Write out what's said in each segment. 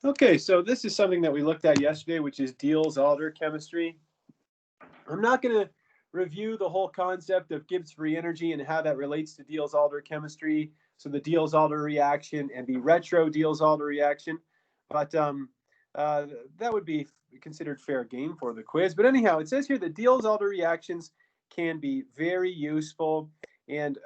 Okay, so this is something that we looked at yesterday, which is Diels-Alder chemistry. I'm not going to review the whole concept of Gibbs free energy and how that relates to Diels-Alder chemistry, so the Diels-Alder reaction and the retro Diels-Alder reaction, but that would be considered fair game for the quiz. But anyhow, it says here that Diels-Alder reactions can be very useful, and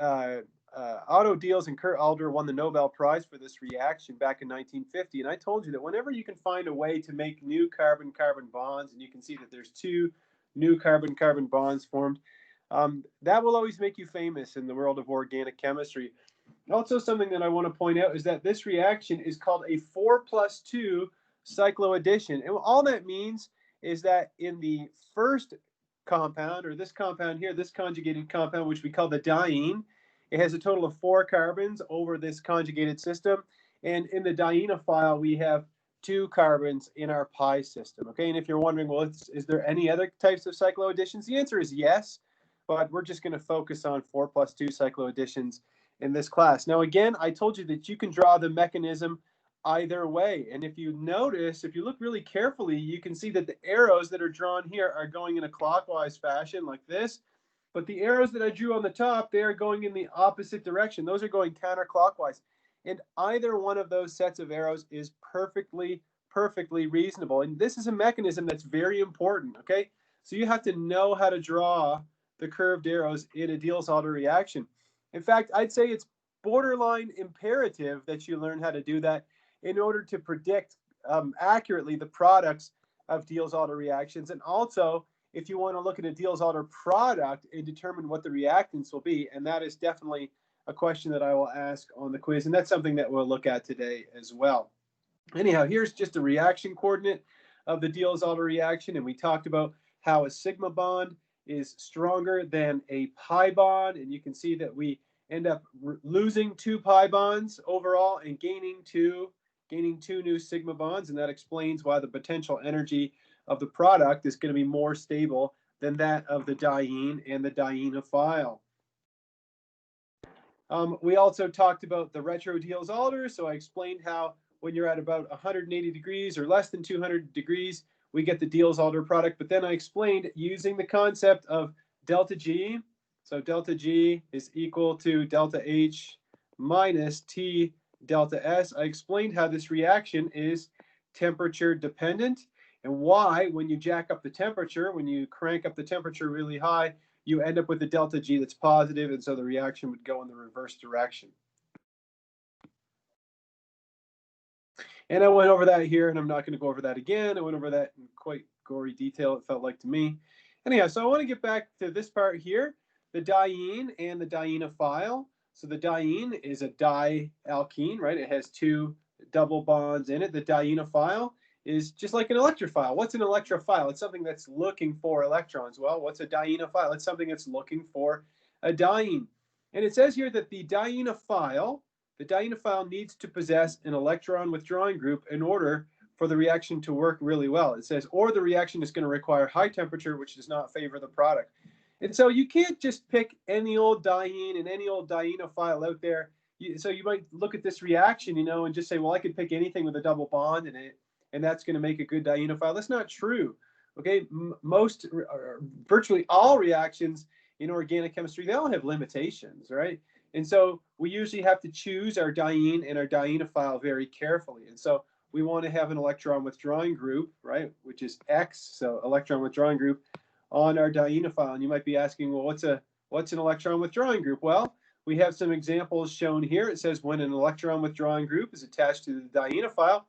Otto Diels and Kurt Alder won the Nobel Prize for this reaction back in 1950. And I told you that whenever you can find a way to make new carbon-carbon bonds, and you can see that there's two new carbon-carbon bonds formed, that will always make you famous in the world of organic chemistry. Also, something that I want to point out is that this reaction is called a 4+2 cycloaddition. And all that means is that in the first compound, or this compound here, this conjugated compound, which we call the diene, it has a total of 4 carbons over this conjugated system. And in the dienophile, we have 2 carbons in our pi system. Okay, and if you're wondering, well, is there any other types of cycloadditions? The answer is yes, but we're just going to focus on 4+2 cycloadditions in this class. Now, again, I told you that you can draw the mechanism either way. And if you notice, if you look really carefully, you can see that the arrows that are drawn here are going in a clockwise fashion like this. But the arrows that I drew on the top, they are going in the opposite direction. Those are going counterclockwise. And either one of those sets of arrows is perfectly reasonable. And this is a mechanism that's very important, okay? So you have to know how to draw the curved arrows in a Diels-Alder reaction. In fact, I'd say it's borderline imperative that you learn how to do that in order to predict accurately the products of Diels-Alder reactions. And also, if you want to look at a Diels-Alder product and determine what the reactants will be, and that is definitely a question that I will ask on the quiz, and that's something that we'll look at today as well. Anyhow, here's just a reaction coordinate of the Diels-Alder reaction, and we talked about how a sigma bond is stronger than a pi bond, and you can see that we end up losing 2 pi bonds overall and gaining two new sigma bonds, and that explains why the potential energy of the product is going to be more stable than that of the diene and the dienophile. We also talked about the retro Diels-Alder, so I explained how when you're at about 180 degrees or less than 200 degrees, we get the Diels-Alder product. But then I explained using the concept of delta G. So delta G is equal to delta H minus T delta S. I explained how this reaction is temperature dependent, and why when you jack up the temperature, when you crank up the temperature really high, you end up with a delta G that's positive, and so the reaction would go in the reverse direction. And I went over that here, and I'm not going to go over that again. I went over that in quite gory detail, it felt like to me. Anyhow, so I want to get back to this part here, the diene and the dienophile. So the diene is a dialkene, right? It has 2 double bonds in it. The dienophile is just like an electrophile. What's an electrophile? It's something that's looking for electrons. Well, what's a dienophile? It's something that's looking for a diene. And it says here that the dienophile needs to possess an electron withdrawing group in order for the reaction to work really well. It says, or the reaction is going to require high temperature, which does not favor the product. And so you can't just pick any old diene and any old dienophile out there. So you might look at this reaction, and just say, well, I could pick anything with a double bond in it, and that's going to make a good dienophile. That's not true. Okay, virtually all reactions in organic chemistry, they all have limitations, right? And so we usually have to choose our diene and our dienophile very carefully. And so we want to have an electron withdrawing group, right, which is X, so electron withdrawing group on our dienophile. And you might be asking, well, what's an electron withdrawing group? Well, we have some examples shown here. It says when an electron withdrawing group is attached to the dienophile,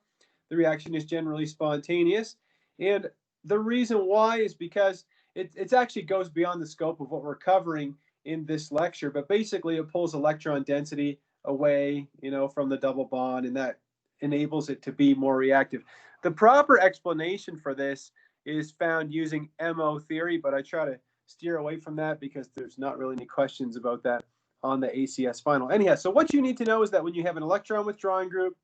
the reaction is generally spontaneous. And the reason why is because it actually goes beyond the scope of what we're covering in this lecture, but basically it pulls electron density away, from the double bond, and that enables it to be more reactive. The proper explanation for this is found using MO theory, but I try to steer away from that because there's not really any questions about that on the ACS final. Anyhow, so what you need to know is that when you have an electron withdrawing group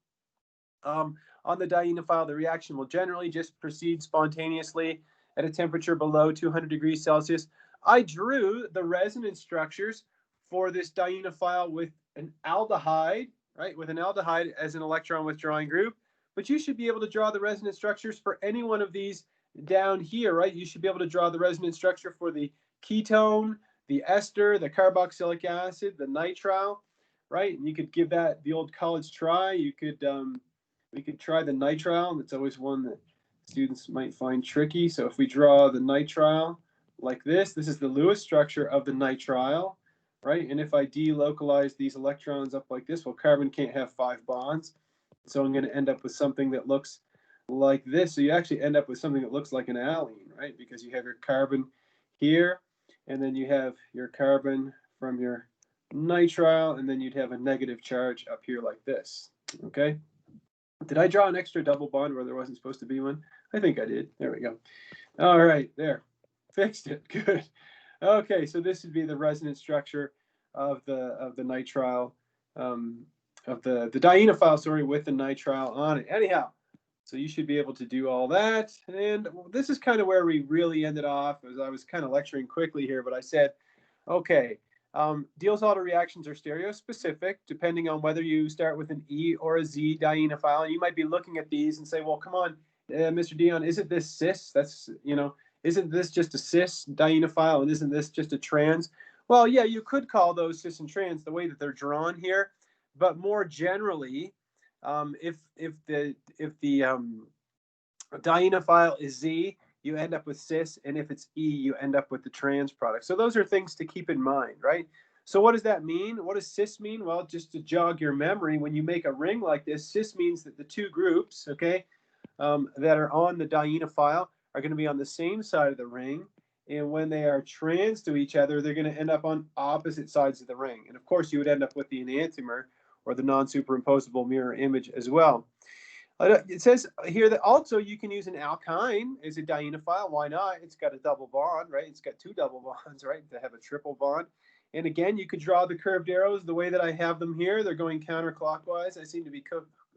on the dienophile, the reaction will generally just proceed spontaneously at a temperature below 200 degrees Celsius. I drew the resonance structures for this dienophile with an aldehyde, right? With an aldehyde as an electron withdrawing group. but you should be able to draw the resonance structures for any one of these down here, right? You should be able to draw the resonance structure for the ketone, the ester, the carboxylic acid, the nitrile, right? And you could give that the old college try. You could we could try the nitrile. That's always one that students might find tricky. So if we draw the nitrile like this is the Lewis structure of the nitrile, right? And if I delocalize these electrons up like this, well, carbon can't have 5 bonds. So I'm going to end up with something that looks like this. So you actually end up with something that looks like an alene, right? Because you have your carbon here, and then you have your carbon from your nitrile, and then you'd have a negative charge up here like this, okay? Did I draw an extra double bond where there wasn't supposed to be one? I think I did. There we go. All right, there. Fixed it. Good. Okay, so this would be the resonance structure of the nitrile, of the dienophile, sorry, with the nitrile on it. Anyhow, so you should be able to do all that. And this is kind of where we really ended off, as I was kind of lecturing quickly here, but I said, okay, Diels-Alder reactions are stereospecific, depending on whether you start with an E or a Z dienophile. And you might be looking at these and say, well, come on, Mr. Dion, isn't this cis? That's, you know, isn't this just a cis dienophile, and isn't this just a trans? Well, yeah, you could call those cis and trans the way that they're drawn here, but more generally, if the dienophile is Z, you end up with cis, and if it's E, you end up with the trans product. So those are things to keep in mind, right? So what does that mean? What does cis mean? Well, just to jog your memory, when you make a ring like this, cis means that the two groups, okay, that are on the dienophile are going to be on the same side of the ring. And when they are trans to each other, they're going to end up on opposite sides of the ring. And of course, you would end up with the enantiomer, or the non-superimposable mirror image as well. It says here that also you can use an alkyne as a dienophile. Why not? It's got a double bond, right? It's got two double bonds, right? To have a triple bond. And again, you could draw the curved arrows the way that I have them here. They're going counterclockwise. I seem to be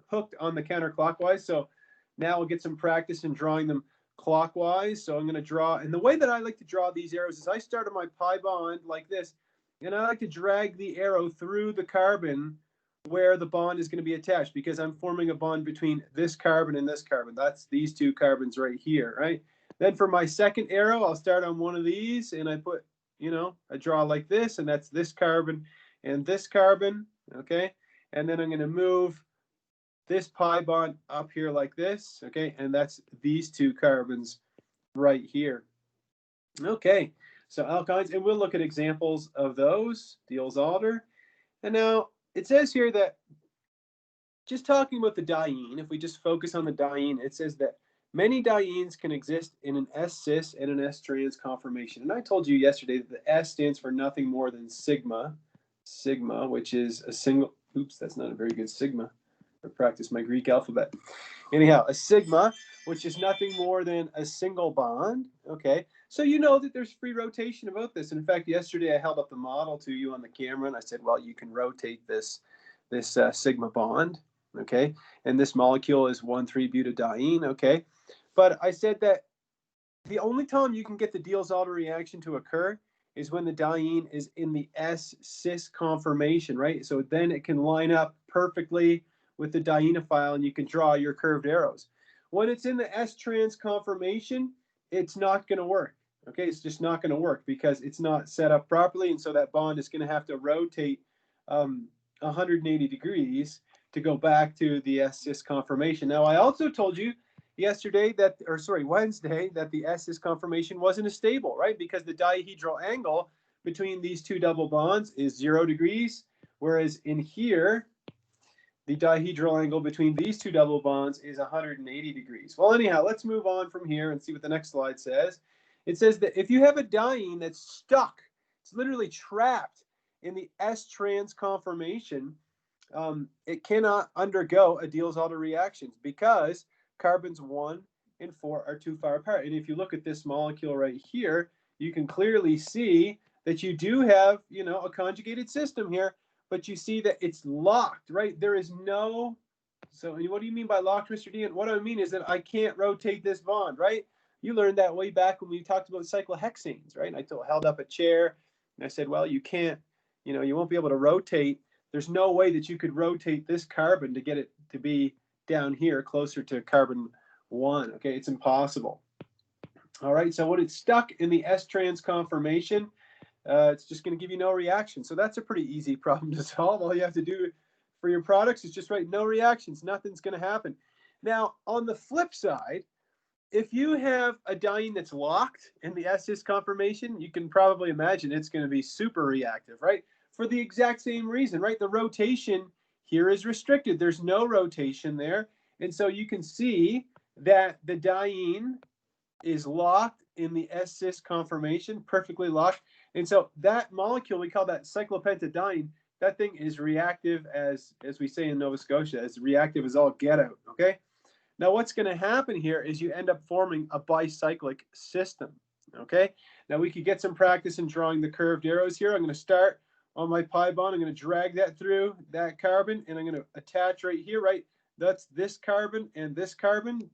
hooked on the counterclockwise. So now we'll get some practice in drawing them clockwise. So I'm going to draw, and the way that I like to draw these arrows is I start on my pi bond like this, and I like to drag the arrow through the carbon where the bond is going to be attached, because I'm forming a bond between this carbon and this carbon. That's these two carbons right here, right? Then for my second arrow, I'll start on one of these, and I put, you know, I draw like this, and that's this carbon and this carbon, okay? And then I'm going to move this pi bond up here like this, okay? And that's these two carbons right here. Okay, so alkynes, and we'll look at examples of those, Diels-Alder. And now it says here that, just talking about the diene, if we just focus on the diene, it says that many dienes can exist in an S-cis and an S-trans conformation. And I told you yesterday that the S stands for nothing more than sigma, which is a single, oops, that's not a very good sigma. I practice my Greek alphabet. Anyhow, a sigma, which is nothing more than a single bond, okay? So you know that there's free rotation about this. In fact, yesterday I held up the model to you on the camera, and I said, well, you can rotate this sigma bond, okay? And this molecule is 1,3-butadiene, okay? But I said that the only time you can get the Diels-Alder reaction to occur is when the diene is in the S-cis conformation, right? So then it can line up perfectly with the dienophile, and you can draw your curved arrows. When it's in the S-trans conformation, it's not going to work. Okay, it's just not going to work because it's not set up properly, and so that bond is going to have to rotate 180 degrees to go back to the S-cis conformation. Now, I also told you yesterday that, or sorry, Wednesday, that the S-cis conformation wasn't stable, right? Because the dihedral angle between these two double bonds is 0 degrees, whereas in here, the dihedral angle between these two double bonds is 180 degrees. Well, anyhow, let's move on from here and see what the next slide says. It says that if you have a diene that's stuck, it's literally trapped in the S-trans conformation, it cannot undergo a Diels-Alder reaction because carbons 1 and 4 are too far apart. And if you look at this molecule right here, you can clearly see that you do have, you know, a conjugated system here, but you see that it's locked, right? There is no, so what do you mean by locked, Mr. Dean? What I mean is that I can't rotate this bond, right? You learned that way back when we talked about cyclohexanes, right? And I held up a chair and I said, well, you can't, you know, you won't be able to rotate. There's no way that you could rotate this carbon to get it to be down here closer to carbon 1. Okay, it's impossible. All right, so when it's stuck in the S-trans conformation, it's just going to give you no reaction. So that's a pretty easy problem to solve. All you have to do for your products is just write no reactions. Nothing's going to happen. Now, on the flip side, if you have a diene that's locked in the S-cis conformation, you can probably imagine it's going to be super reactive, right? For the exact same reason, right? The rotation here is restricted. There's no rotation there. And so you can see that the diene is locked in the S-cis conformation, perfectly locked. And so that molecule, we call that cyclopentadiene. That thing is reactive as we say in Nova Scotia, as reactive as all get out, okay? Now what's going to happen here is you end up forming a bicyclic system, okay? Now we could get some practice in drawing the curved arrows here. I'm going to start on my pi bond. I'm going to drag that through that carbon, and I'm going to attach right here, right? That's this carbon and this carbon,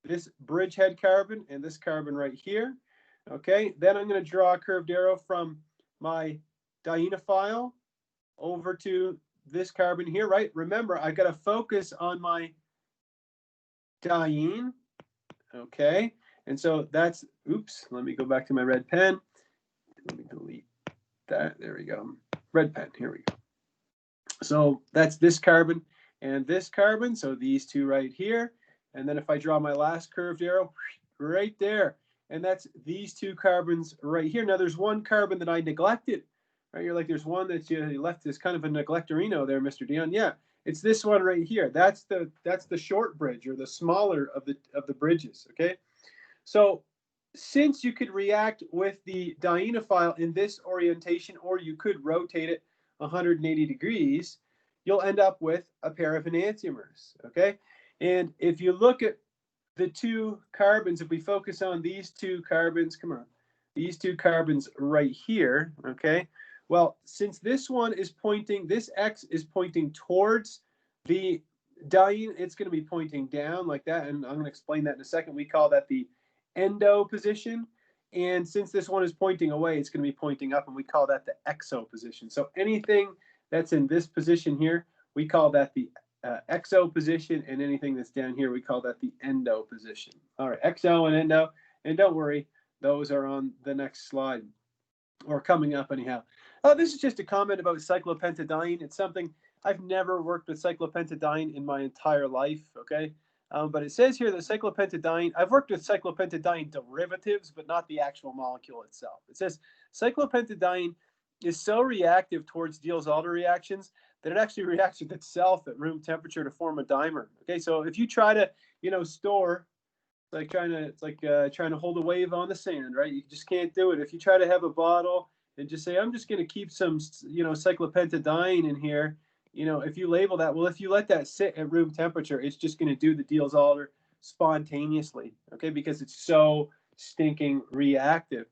this bridgehead carbon and this carbon right here, okay? Then I'm going to draw a curved arrow from my dienophile over to this carbon here, right? Remember, I've got to focus on my diene, okay? And so that's, oops, let me go back to my red pen. Let me delete that. There we go. Red pen, here we go. So that's this carbon and this carbon, so these two right here. And then if I draw my last curved arrow, right there, and that's these two carbons right here. Now there's one carbon that I neglected, right? You're like, there's one that you left as kind of a neglectorino there, Mr. Dion. Yeah, it's this one right here. That's the short bridge, or the smaller of the bridges, okay? So since you could react with the dienophile in this orientation, or you could rotate it 180 degrees, you'll end up with a pair of enantiomers, okay? And if you look at the two carbons, if we focus on these two carbons, come on, these two carbons right here, okay? Well, since this one is pointing, this X is pointing towards the diene, it's going to be pointing down like that, and I'm going to explain that in a second. We call that the endo position. And since this one is pointing away, it's going to be pointing up, and we call that the exo position. So anything that's in this position here, we call that the exo position, and anything that's down here, we call that the endo position. All right, exo and endo, and don't worry, those are on the next slide, or coming up anyhow. Oh, this is just a comment about cyclopentadiene. It's something, I've never worked with cyclopentadiene in my entire life, okay? But it says here that cyclopentadiene, I've worked with cyclopentadiene derivatives, but not the actual molecule itself. It says cyclopentadiene is so reactive towards Diels-Alder reactions that it actually reacts with itself at room temperature to form a dimer. Okay, so if you try to, store, it's like trying to hold a wave on the sand, right? You just can't do it. If you try to have a bottle and just say, I'm just going to keep some, cyclopentadiene in here, if you label that, well, if you let that sit at room temperature, it's just going to do the Diels-Alder spontaneously, okay, because it's so stinking reactive.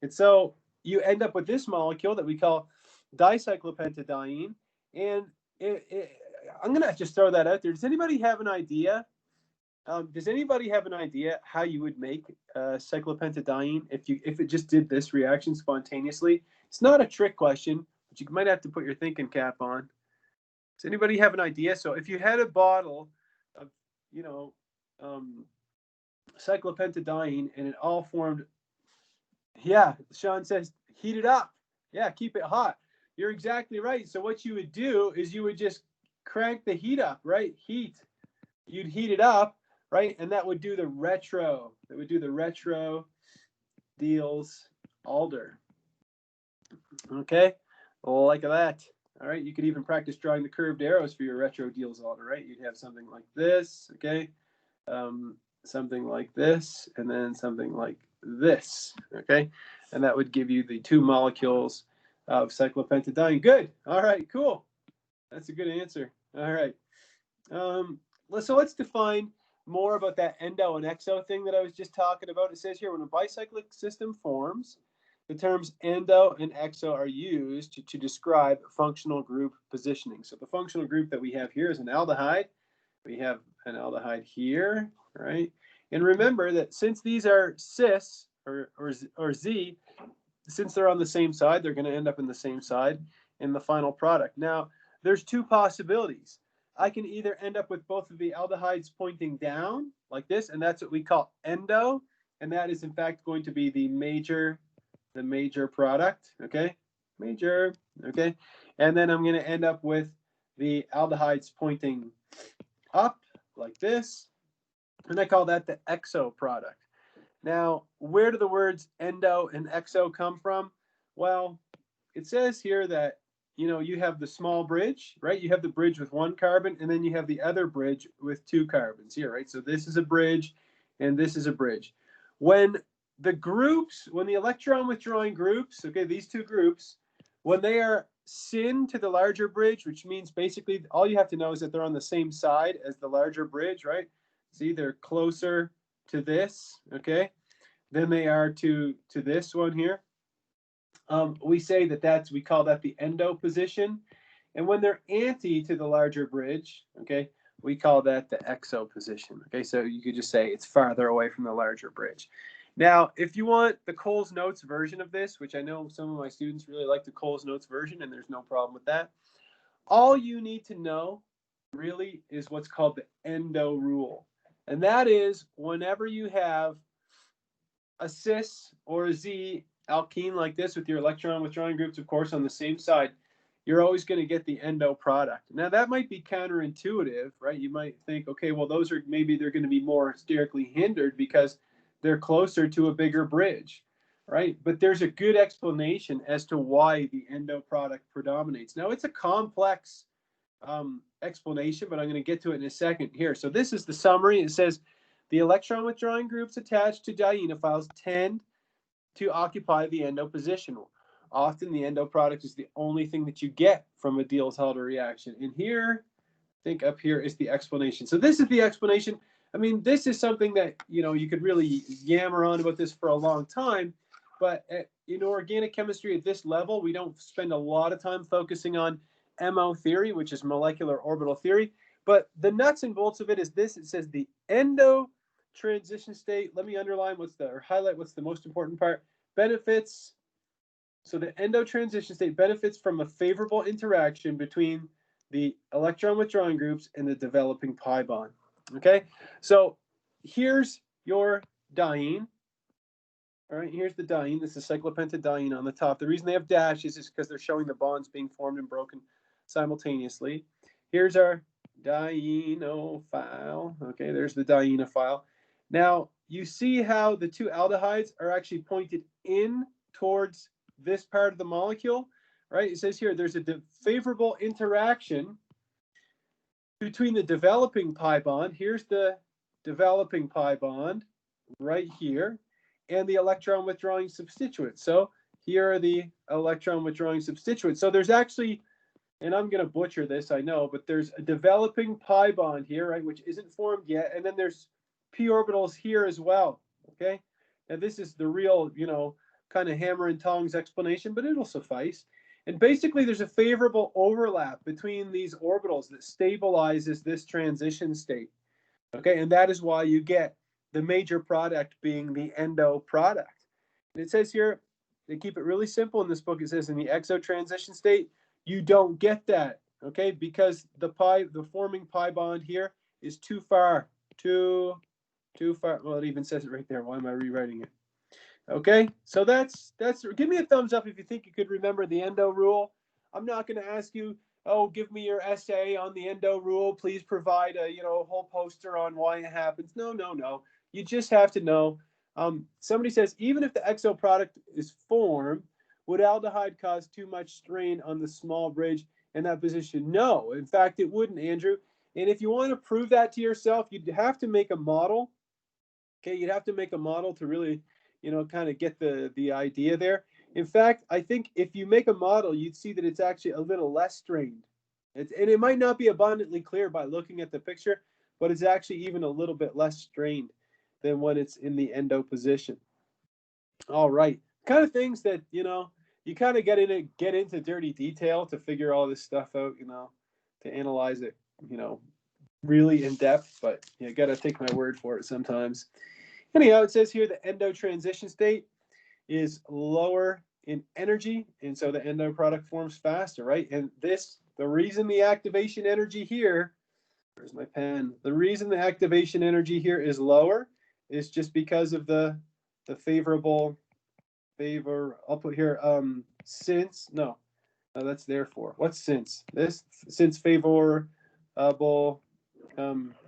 And so you end up with this molecule that we call dicyclopentadiene. And I'm going to just throw that out there. Does anybody have an idea? How you would make cyclopentadiene if it just did this reaction spontaneously? It's not a trick question, but you might have to put your thinking cap on. Does anybody have an idea? So if you had a bottle of, cyclopentadiene and it all formed, yeah, Sean says, heat it up. Yeah, keep it hot. You're exactly right. So what you would do is you would just crank the heat up, right? You'd heat it up, right? And that would do the retro. That would do the retro Diels-Alder. Okay, well, like that. All right, you could even practice drawing the curved arrows for your retro Diels-Alder, right? You'd have something like this, okay? Something like this, and then something like this, okay? And that would give you the two molecules of cyclopentadiene. Good. All right, cool. That's a good answer. All right. So let's define more about that endo and exo thing that I was just talking about. It says here, when a bicyclic system forms, the terms endo and exo are used to describe functional group positioning. So the functional group that we have here is an aldehyde. We have an aldehyde here, right? And remember that since these are cis or Z, since they're on the same side, they're going to end up in the same side in the final product. Now, there's two possibilities. I can either end up with both of the aldehydes pointing down like this, and that's what we call endo, and that is in fact going to be the major product, okay? Major, okay? And then I'm going to end up with the aldehydes pointing up like this, and I call that the exo product. Now, where do the words endo and exo come from? Well, it says here that, you know, you have the small bridge, right? You have the bridge with one carbon, and then you have the other bridge with two carbons here, right? So this is a bridge, and this is a bridge. When the groups, when the electron withdrawing groups, okay, these two groups, when they are syn to the larger bridge, which means basically all you have to know is that they're on the same side as the larger bridge, right? See, they're closer to this, okay, than they are to this one here. We say that we call that the endo position. And when they're anti to the larger bridge, okay, we call that the exo position. Okay, so you could just say it's farther away from the larger bridge. Now, if you want the Coles Notes version of this, which I know some of my students really like the Coles Notes version, and there's no problem with that, all you need to know really is what's called the Endo Rule. And that is whenever you have a cis or a Z alkene like this with your electron withdrawing groups, of course, on the same side, you're always going to get the endo product. Now, that might be counterintuitive, right? You might think, okay, well, those are maybe they're going to be more sterically hindered because they're closer to a bigger bridge, right? But there's a good explanation as to why the endo product predominates. Now, it's a complex explanation, but I'm going to get to it in a second here. So this is the summary. It says the electron withdrawing groups attached to dienophiles tend to occupy the endo position. Often the endo product is the only thing that you get from a Diels-Alder reaction. And here, I think up here is the explanation. So this is the explanation. I mean, this is something that, you know, you could really yammer on about this for a long time. But in organic chemistry at this level, we don't spend a lot of time focusing on MO theory, which is molecular orbital theory. But the nuts and bolts of it is this. It says the endo transition state. Let me underline highlight what's the most important part. Benefits. So the endo transition state benefits from a favorable interaction between the electron withdrawing groups and the developing pi bond. Okay, so here's your diene. All right, here's the diene. This is cyclopentadiene on the top. The reason they have dashes is because they're showing the bonds being formed and broken simultaneously. Here's our dienophile. Okay, there's the dienophile. Now, you see how the two aldehydes are actually pointed in towards this part of the molecule, right? It says here there's a favorable interaction between the developing pi bond. Here's the developing pi bond right here, and the electron withdrawing substituents. So here are the electron withdrawing substituents. So there's actually, and I'm going to butcher this, I know, but there's a developing pi bond here, right, which isn't formed yet, and then there's p orbitals here as well, okay? Now this is the real, you know, kind of hammer and tongs explanation, but it'll suffice. And basically there's a favorable overlap between these orbitals that stabilizes this transition state, okay? And that is why you get the major product being the endo product. And it says here, they keep it really simple in this book. It says in the exo transition state, you don't get that, okay? Because the forming pi bond here is too far. Well, it even says it right there. Why am I rewriting it? Okay, so that's give me a thumbs up if you think you could remember the endo rule. I'm not going to ask you, oh, give me your essay on the endo rule. Please provide a whole poster on why it happens. No. You just have to know. Somebody says, even if the exo product is formed, would aldehyde cause too much strain on the small bridge in that position? No, in fact, it wouldn't, Andrew. And if you want to prove that to yourself, you'd have to make a model. Okay, you'd have to make a model to really, kind of get the idea there. In fact, I think if you make a model, you'd see that it's actually a little less strained. And it might not be abundantly clear by looking at the picture, but it's actually even a little bit less strained than when it's in the endo position. All right, kind of things that, you kind of get into dirty detail to figure all this stuff out, to analyze it, really in depth, but you got to take my word for it sometimes. Anyhow, it says here the endo transition state is lower in energy, and so the endo product forms faster, right? And the reason the activation energy here Where's my pen? The reason the activation energy here is lower is just because of the favorable, I'll put here, since, no, that's therefore. What's since? This, since favorable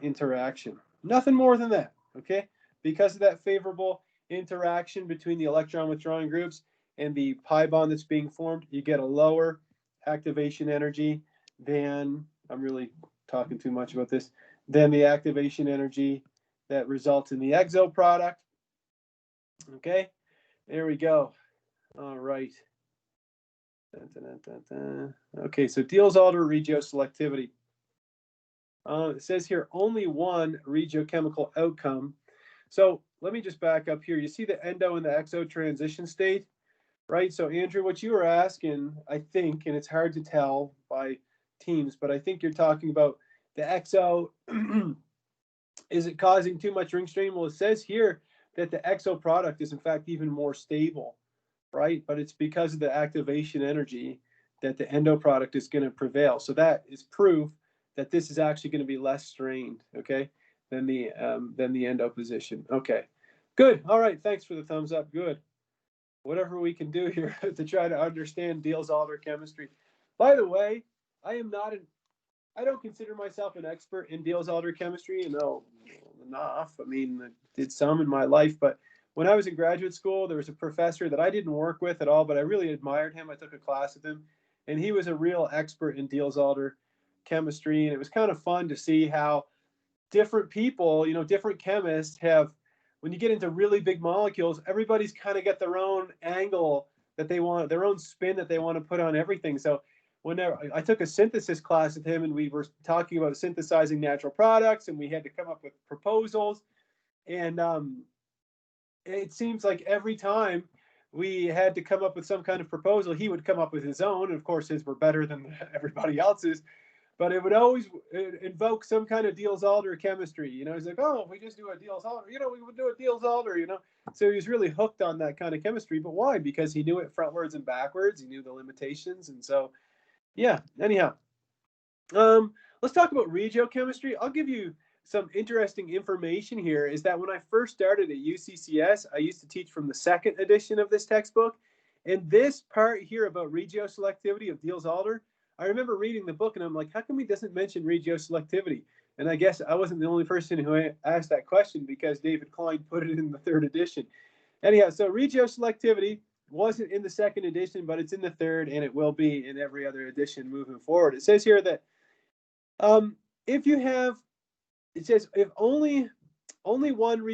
interaction. Nothing more than that, okay? Because of that favorable interaction between the electron withdrawing groups and the pi bond that's being formed, you get a lower activation energy than, I'm really talking too much about this, than the activation energy that results in the exo product. Okay, there we go. All right. Dun, dun, dun, dun. Okay, so Diels-Alder Regio Selectivity. It says here only one regiochemical outcome. So let me just back up here. You see the endo and the exo transition state, right? So Andrew, what you were asking, I think, and it's hard to tell by teams, but I think you're talking about the exo. Is it causing too much ring strain? Well, it says here that the exo product is in fact even more stable, right? But it's because of the activation energy that the endo product is going to prevail. So that is proof that this is actually going to be less strained, okay, than the endo position. Okay, good. All right, thanks for the thumbs up. Good. Whatever we can do here to try to understand Diels-Alder chemistry. By the way, I don't consider myself an expert in Diels-Alder chemistry. You know, enough. I mean, I did some in my life, but when I was in graduate school, there was a professor that I didn't work with at all, but I really admired him. I took a class with him, and he was a real expert in Diels-Alder chemistry, and it was kind of fun to see how different people, you know, different chemists have, when you get into really big molecules, everybody's kind of got their own angle that they want, their own spin that they want to put on everything. So whenever I took a synthesis class with him, and we were talking about synthesizing natural products, and we had to come up with proposals, and it seems like every time we had to come up with some kind of proposal, he would come up with his own. And of course, his were better than everybody else's, but it would always invoke some kind of Diels-Alder chemistry. You know, he's like, oh, we just do a Diels-Alder, you know, we would do a Diels-Alder, you know. So he was really hooked on that kind of chemistry. But why? Because he knew it frontwards and backwards. He knew the limitations. And so, yeah, anyhow, let's talk about regiochemistry. I'll give you some interesting information here. Is that when I first started at UCCS, I used to teach from the second edition of this textbook. And this part here about Regio Selectivity of Diels-Alder, I remember reading the book and I'm like, how come he doesn't mention Regio Selectivity? And I guess I wasn't the only person who asked that question, because David Klein put it in the third edition. Anyhow, so Regio Selectivity wasn't in the second edition, but it's in the third, and it will be in every other edition moving forward. It says here that if you have, it says if only one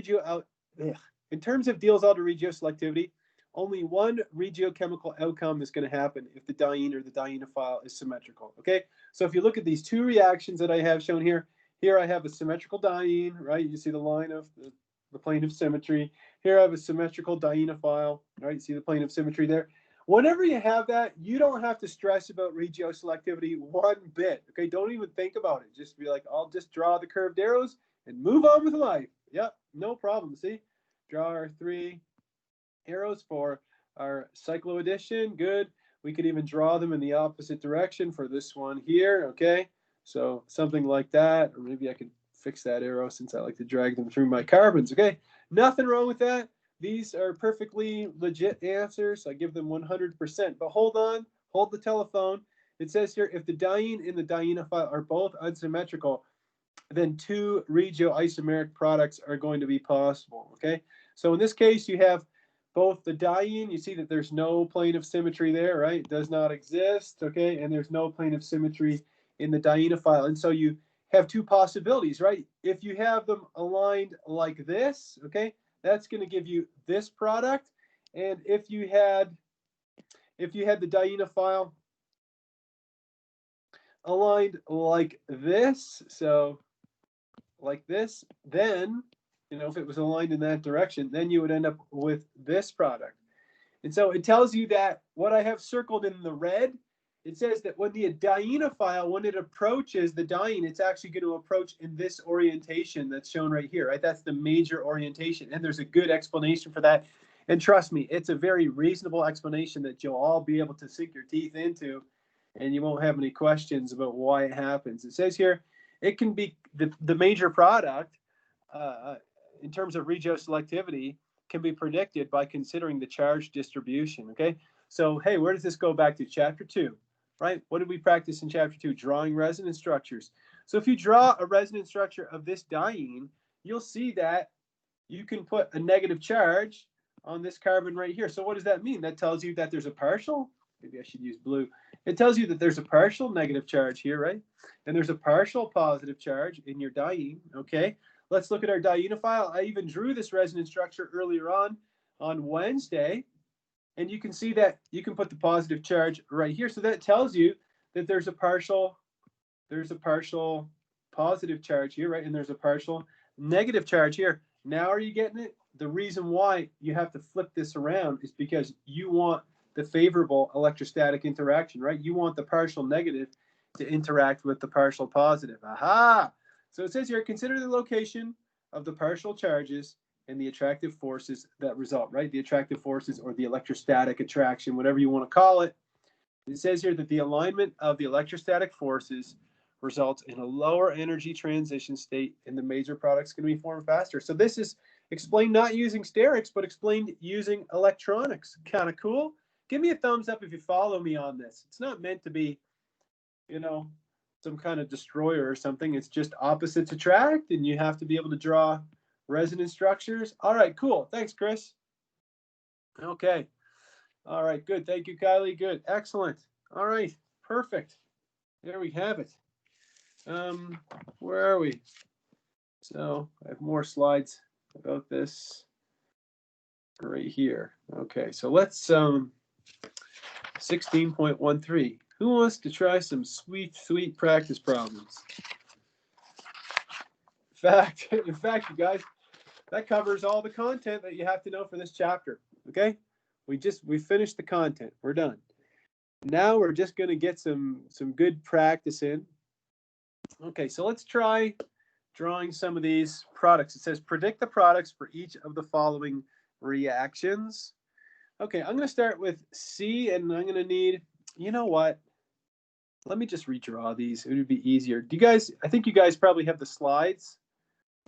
in terms of Diels-Alder Regio Selectivity, only one regiochemical outcome is going to happen if the diene or the dienophile is symmetrical. Okay, so if you look at these two reactions that I have shown here, here I have a symmetrical diene, right? You see the line of the plane of symmetry. Here I have a symmetrical dienophile, right? See the plane of symmetry there. Whenever you have that, you don't have to stress about Regio Selectivity one bit. Okay, don't even think about it. Just be like, I'll just draw the curved arrows and move on with life. Yep, no problem. See, draw our 3 arrows for our cycloaddition. Good. We could even draw them in the opposite direction for this one here. Okay, so something like that, or maybe I could fix that arrow since I like to drag them through my carbons. Okay, nothing wrong with that. These are perfectly legit answers. I give them 100%. But hold on, hold the telephone. It says here, if the diene and the dienophile are both unsymmetrical, then 2 regioisomeric products are going to be possible. Okay, so in this case, you have both the diene. You see that there's no plane of symmetry there, right? It does not exist. Okay, and there's no plane of symmetry in the dienophile. And so you have 2 possibilities, right? If you have them aligned like this, okay, that's going to give you this product. And if you had the dienophile aligned like this, so like this, then, you know, if it was aligned in that direction, then you would end up with this product. And so it tells you that what I have circled in the red, it says that when the dienophile, when it approaches the diene, it's actually going to approach in this orientation that's shown right here, right? That's the major orientation. And there's a good explanation for that. And trust me, it's a very reasonable explanation that you'll all be able to sink your teeth into, and you won't have any questions about why it happens. It says here, it can be the major product in terms of Regio Selectivity can be predicted by considering the charge distribution, okay? So, hey, where does this go back to? Chapter 2, right? What did we practice in Chapter 2? Drawing resonance structures. So if you draw a resonance structure of this diene, you'll see that you can put a negative charge on this carbon right here. So what does that mean? That tells you that there's a partial, maybe I should use blue. It tells you that there's a partial negative charge here, right? And there's a partial positive charge in your diene, okay? Let's look at our dienophile. I even drew this resonance structure earlier on Wednesday, and you can see that you can put the positive charge right here. So that tells you that there's a partial positive charge here, right? And there's a partial negative charge here. Now are you getting it? The reason why you have to flip this around is because you want the favorable electrostatic interaction, right? You want the partial negative to interact with the partial positive. Aha! So it says here, consider the location of the partial charges and the attractive forces that result, right? The attractive forces or the electrostatic attraction, whatever you want to call it. It says here that the alignment of the electrostatic forces results in a lower energy transition state and the major products can be formed faster. So this is explained not using sterics, but explained using electronics. Kind of cool. Give me a thumbs up if you follow me on this. It's not meant to be, you know, some kind of destroyer or something. It's just opposites attract, and you have to be able to draw resonance structures. All right, cool. Thanks, Chris. Okay. All right, good. Thank you, Kylie. Good. Excellent. All right, perfect. There we have it. Where are we? So I have more slides about this right here. Okay, so let's 16.13. Who wants to try some sweet practice problems? In fact, you guys, that covers all the content that you have to know for this chapter. Okay, we finished the content. We're done. Now we're just going to get some good practice in. Okay, so let's try drawing some of these products. It says predict the products for each of the following reactions. Okay, I'm going to start with C, and I'm going to need, you know what? Let me just redraw these. It would be easier. Do you guys, I think you guys probably have the slides.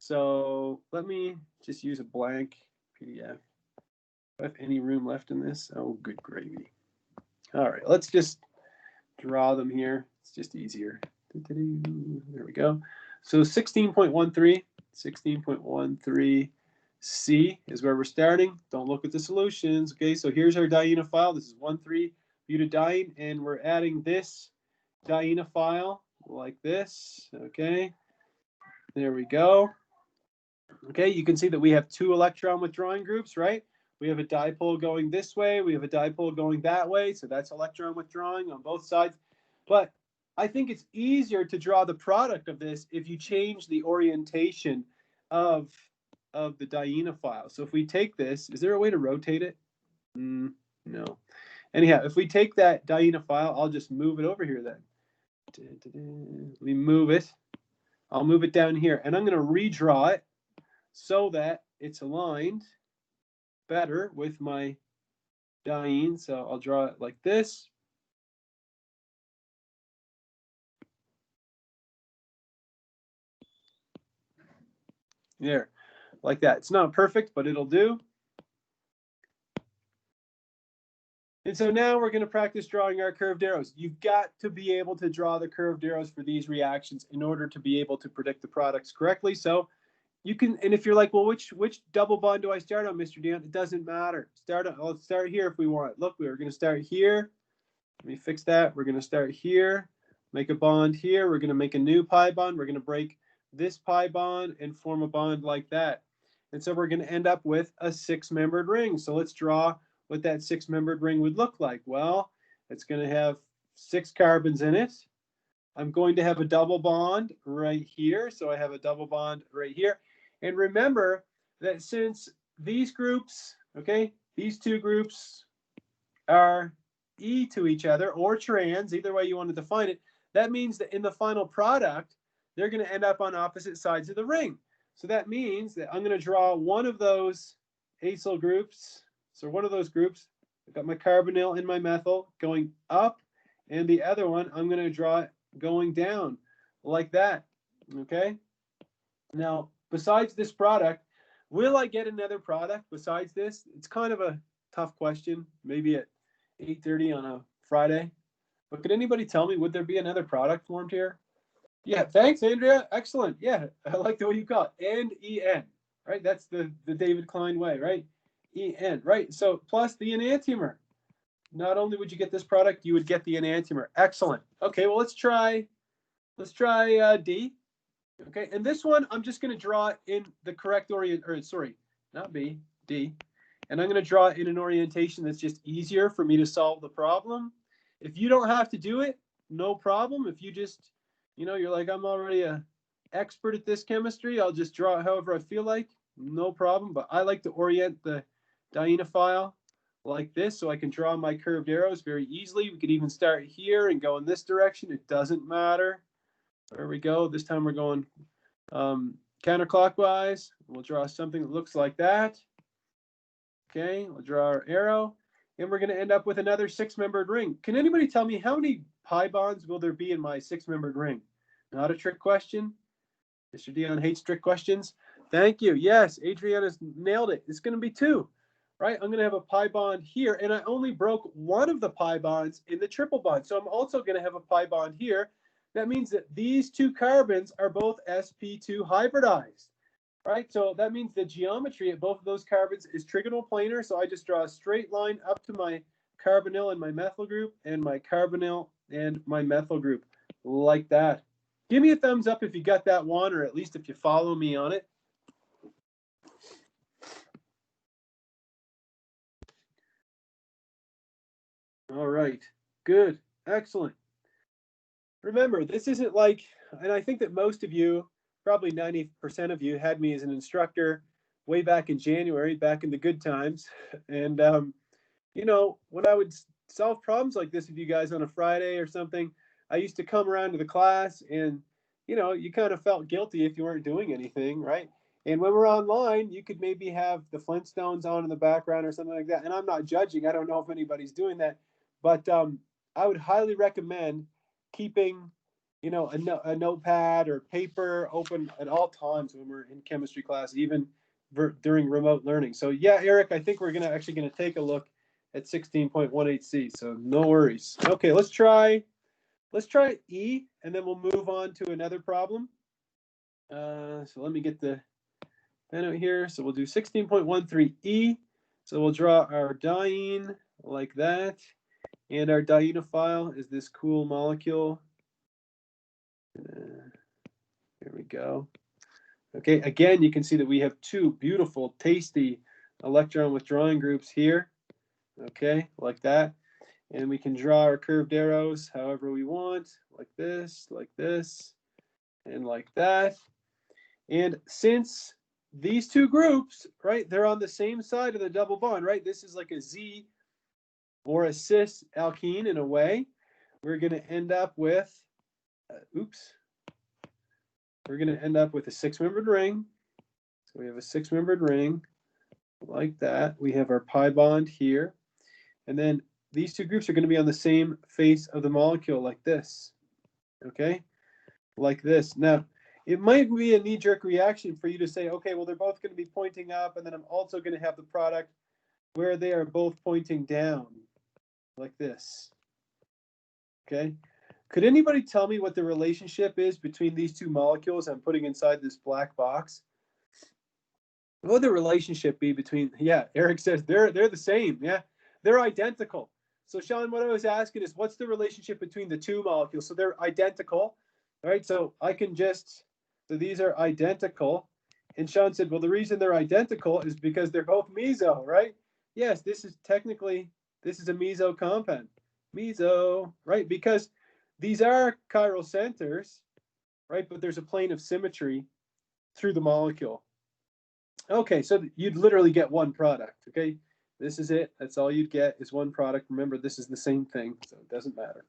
So let me just use a blank PDF. Do I have any room left in this? Oh, good gravy. All right, let's just draw them here. It's just easier. There we go. So 16.13 C is where we're starting. Don't look at the solutions. Okay, so here's our dienophile. This is 1,3-butadiene, and we're adding this dienophile like this. Okay, there we go. Okay, you can see that we have 2 electron withdrawing groups, right? We have a dipole going this way. We have a dipole going that way. So that's electron withdrawing on both sides. But I think it's easier to draw the product of this if you change the orientation of the dienophile. So if we take this, is there a way to rotate it? No. Anyhow, if we take that dienophile, I'll just move it over here then. Let me move it. I'll move it down here, and I'm going to redraw it so that it's aligned better with my diene. So I'll draw it like this. There, like that. It's not perfect, but it'll do. And so now we're going to practice drawing our curved arrows. You've got to be able to draw the curved arrows for these reactions in order to be able to predict the products correctly. So you can, and if you're like, well, which double bond do I start on, Mr. Dan? It doesn't matter. Let's start here if we want. Look, we're going to start here. Let me fix that. We're going to start here, make a bond here. We're going to make a new pi bond. We're going to break this pi bond and form a bond like that. And so we're going to end up with a 6-membered ring. So let's draw what that 6-membered ring would look like. Well, it's going to have 6 carbons in it. I'm going to have a double bond right here. So I have a double bond right here. And remember that since these groups, okay, these 2 groups are E to each other or trans, either way you want to define it, that means that in the final product, they're going to end up on opposite sides of the ring. So that means that I'm going to draw one of those acyl groups. So one of those groups, I've got my carbonyl and my methyl going up, and the other one, I'm going to draw it going down like that. Okay. Now, besides this product, will I get another product besides this? It's kind of a tough question, maybe at 8:30 on a Friday. But could anybody tell me, would there be another product formed here? Yeah, thanks, Andrea. Excellent. Yeah, I like the way you call it. And EN, right? That's the David Klein way, right? EN, right? So plus the enantiomer. Not only would you get this product, you would get the enantiomer. Excellent. Okay, well, let's try D. Okay, and this one, I'm just going to draw in the correct not B, D. And I'm going to draw in an orientation that's just easier for me to solve the problem. If you don't have to do it, no problem. If you just, you're like, I'm already an expert at this chemistry, I'll just draw it however I feel like, no problem. But I like to orient the dienophile like this so I can draw my curved arrows very easily. We could even start here and go in this direction. It doesn't matter. There we go. This time we're going counterclockwise. We'll draw something that looks like that. Okay, we'll draw our arrow, and we're going to end up with another six-membered ring. Can anybody tell me how many pi bonds will there be in my six-membered ring? Not a trick question. Mr. Dion hates trick questions. Thank you. Yes, Adriana's nailed it. It's going to be 2, right? I'm going to have a pi bond here, and I only broke one of the pi bonds in the triple bond. So I'm also going to have a pi bond here. That means that these 2 carbons are both sp2 hybridized, right? So that means the geometry at both of those carbons is trigonal planar. So I just draw a straight line up to my carbonyl and my methyl group, and my carbonyl and my methyl group, like that. Give me a thumbs up if you got that one, or at least if you follow me on it. All right, good, excellent. Remember, this isn't like, and I think that most of you, probably 90% of you, had me as an instructor way back in January, back in the good times. And, when I would solve problems like this with you guys on a Friday or something, I used to come around to the class and, you kind of felt guilty if you weren't doing anything, right? And when we're online, you could maybe have the Flintstones on in the background or something like that. And I'm not judging. I don't know if anybody's doing that. But I would highly recommend keeping, a notepad or paper open at all times when we're in chemistry class, even during remote learning. So yeah, Eric, I think we're actually going to take a look at 16.18c. So no worries. Okay, let's try E, and then we'll move on to another problem. So let me get the pen out here. So we'll do 16.13e. So we'll draw our diene like that. And our dienophile is this cool molecule. Here we go. Okay, again, you can see that we have 2 beautiful, tasty electron withdrawing groups here. Okay, like that. And we can draw our curved arrows however we want, like this, and like that. And since these 2 groups, right, they're on the same side of the double bond, right? This is like a Z or a cis alkene in a way. We're going to end up with, we're going to end up with a 6-membered ring. So we have a 6-membered ring like that. We have our pi bond here. And then these 2 groups are going to be on the same face of the molecule like this. Okay? Like this. Now, it might be a knee-jerk reaction for you to say, okay, well, they're both going to be pointing up, and then I'm also going to have the product where they are both pointing down like this. Okay? Could anybody tell me what the relationship is between these 2 molecules I'm putting inside this black box? What would the relationship be between, yeah, Eric says they're the same. Yeah, they're identical. So Sean, what I was asking is, what's the relationship between the 2 molecules? So they're identical, right? So I can just, so these are identical. And Sean said, well, the reason they're identical is because they're both meso, right? Yes, this is a meso compound. Meso, right? Because these are chiral centers, right? But there's a plane of symmetry through the molecule. Okay, so you'd literally get one product, okay? This is it. That's all you'd get is one product. Remember, this is the same thing, so it doesn't matter.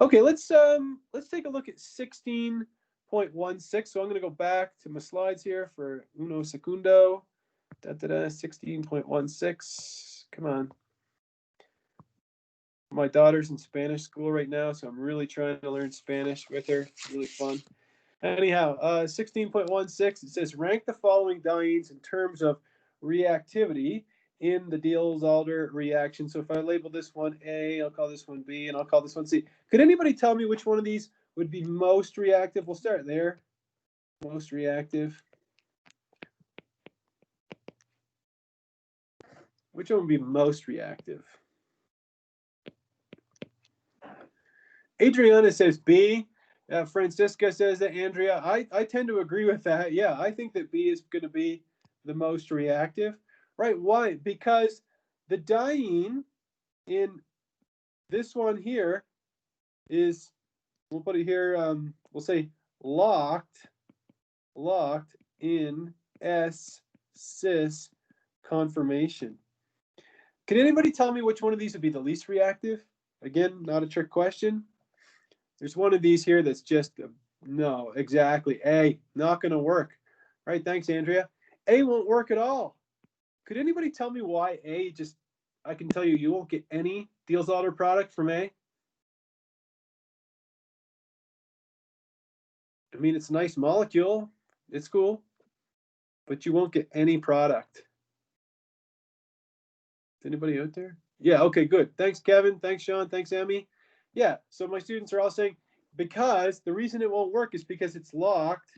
Okay, let's take a look at 16.16. So I'm going to go back to my slides here for uno segundo. 16.16. Come on. My daughter's in Spanish school right now, so I'm really trying to learn Spanish with her. It's really fun. Anyhow, 16.16, it says rank the following dienes in terms of reactivity in the Diels-Alder reaction. So if I label this one A, I'll call this one B, and I'll call this one C. Could anybody tell me which one of these would be most reactive? We'll start there. Most reactive. Which one would be most reactive? Adriana says B. Francisca says that. Andrea, I tend to agree with that. Yeah, I think that B is going to be the most reactive. Right, why? Because the diene in this one here is, we'll put it here, we'll say locked in S-cis conformation. Can anybody tell me which one of these would be the least reactive? Again, not a trick question. There's one of these here that's just, no, exactly. A, not going to work. Right, thanks, Andrea. A won't work at all. Could anybody tell me why A just, I can tell you, you won't get any Diels-Alder product from A? I mean, it's a nice molecule. It's cool. But you won't get any product. Is anybody out there? Yeah, okay, good. Thanks, Kevin. Thanks, Sean. Thanks, Emmy. Yeah, so my students are all saying, because the reason it won't work is because it's locked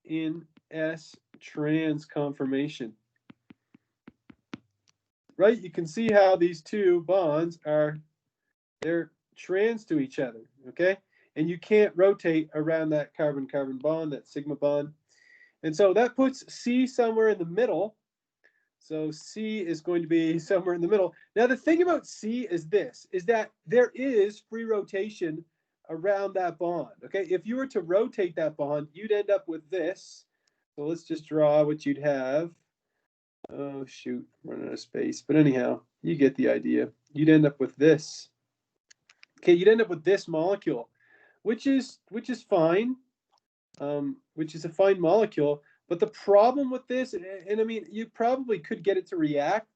in S-trans conformation. Right? You can see how these two bonds they're trans to each other, okay? And you can't rotate around that carbon-carbon bond, that sigma bond. And so that puts C somewhere in the middle. So C is going to be somewhere in the middle. Now, the thing about C is this, is that there is free rotation around that bond, okay? If you were to rotate that bond, you'd end up with this. So let's just draw what you'd have. Oh, shoot, running out of space. But anyhow, you get the idea. You'd end up with this. Okay, you'd end up with this molecule, which is fine, which is a fine molecule. But the problem with this, and I mean, you probably could get it to react,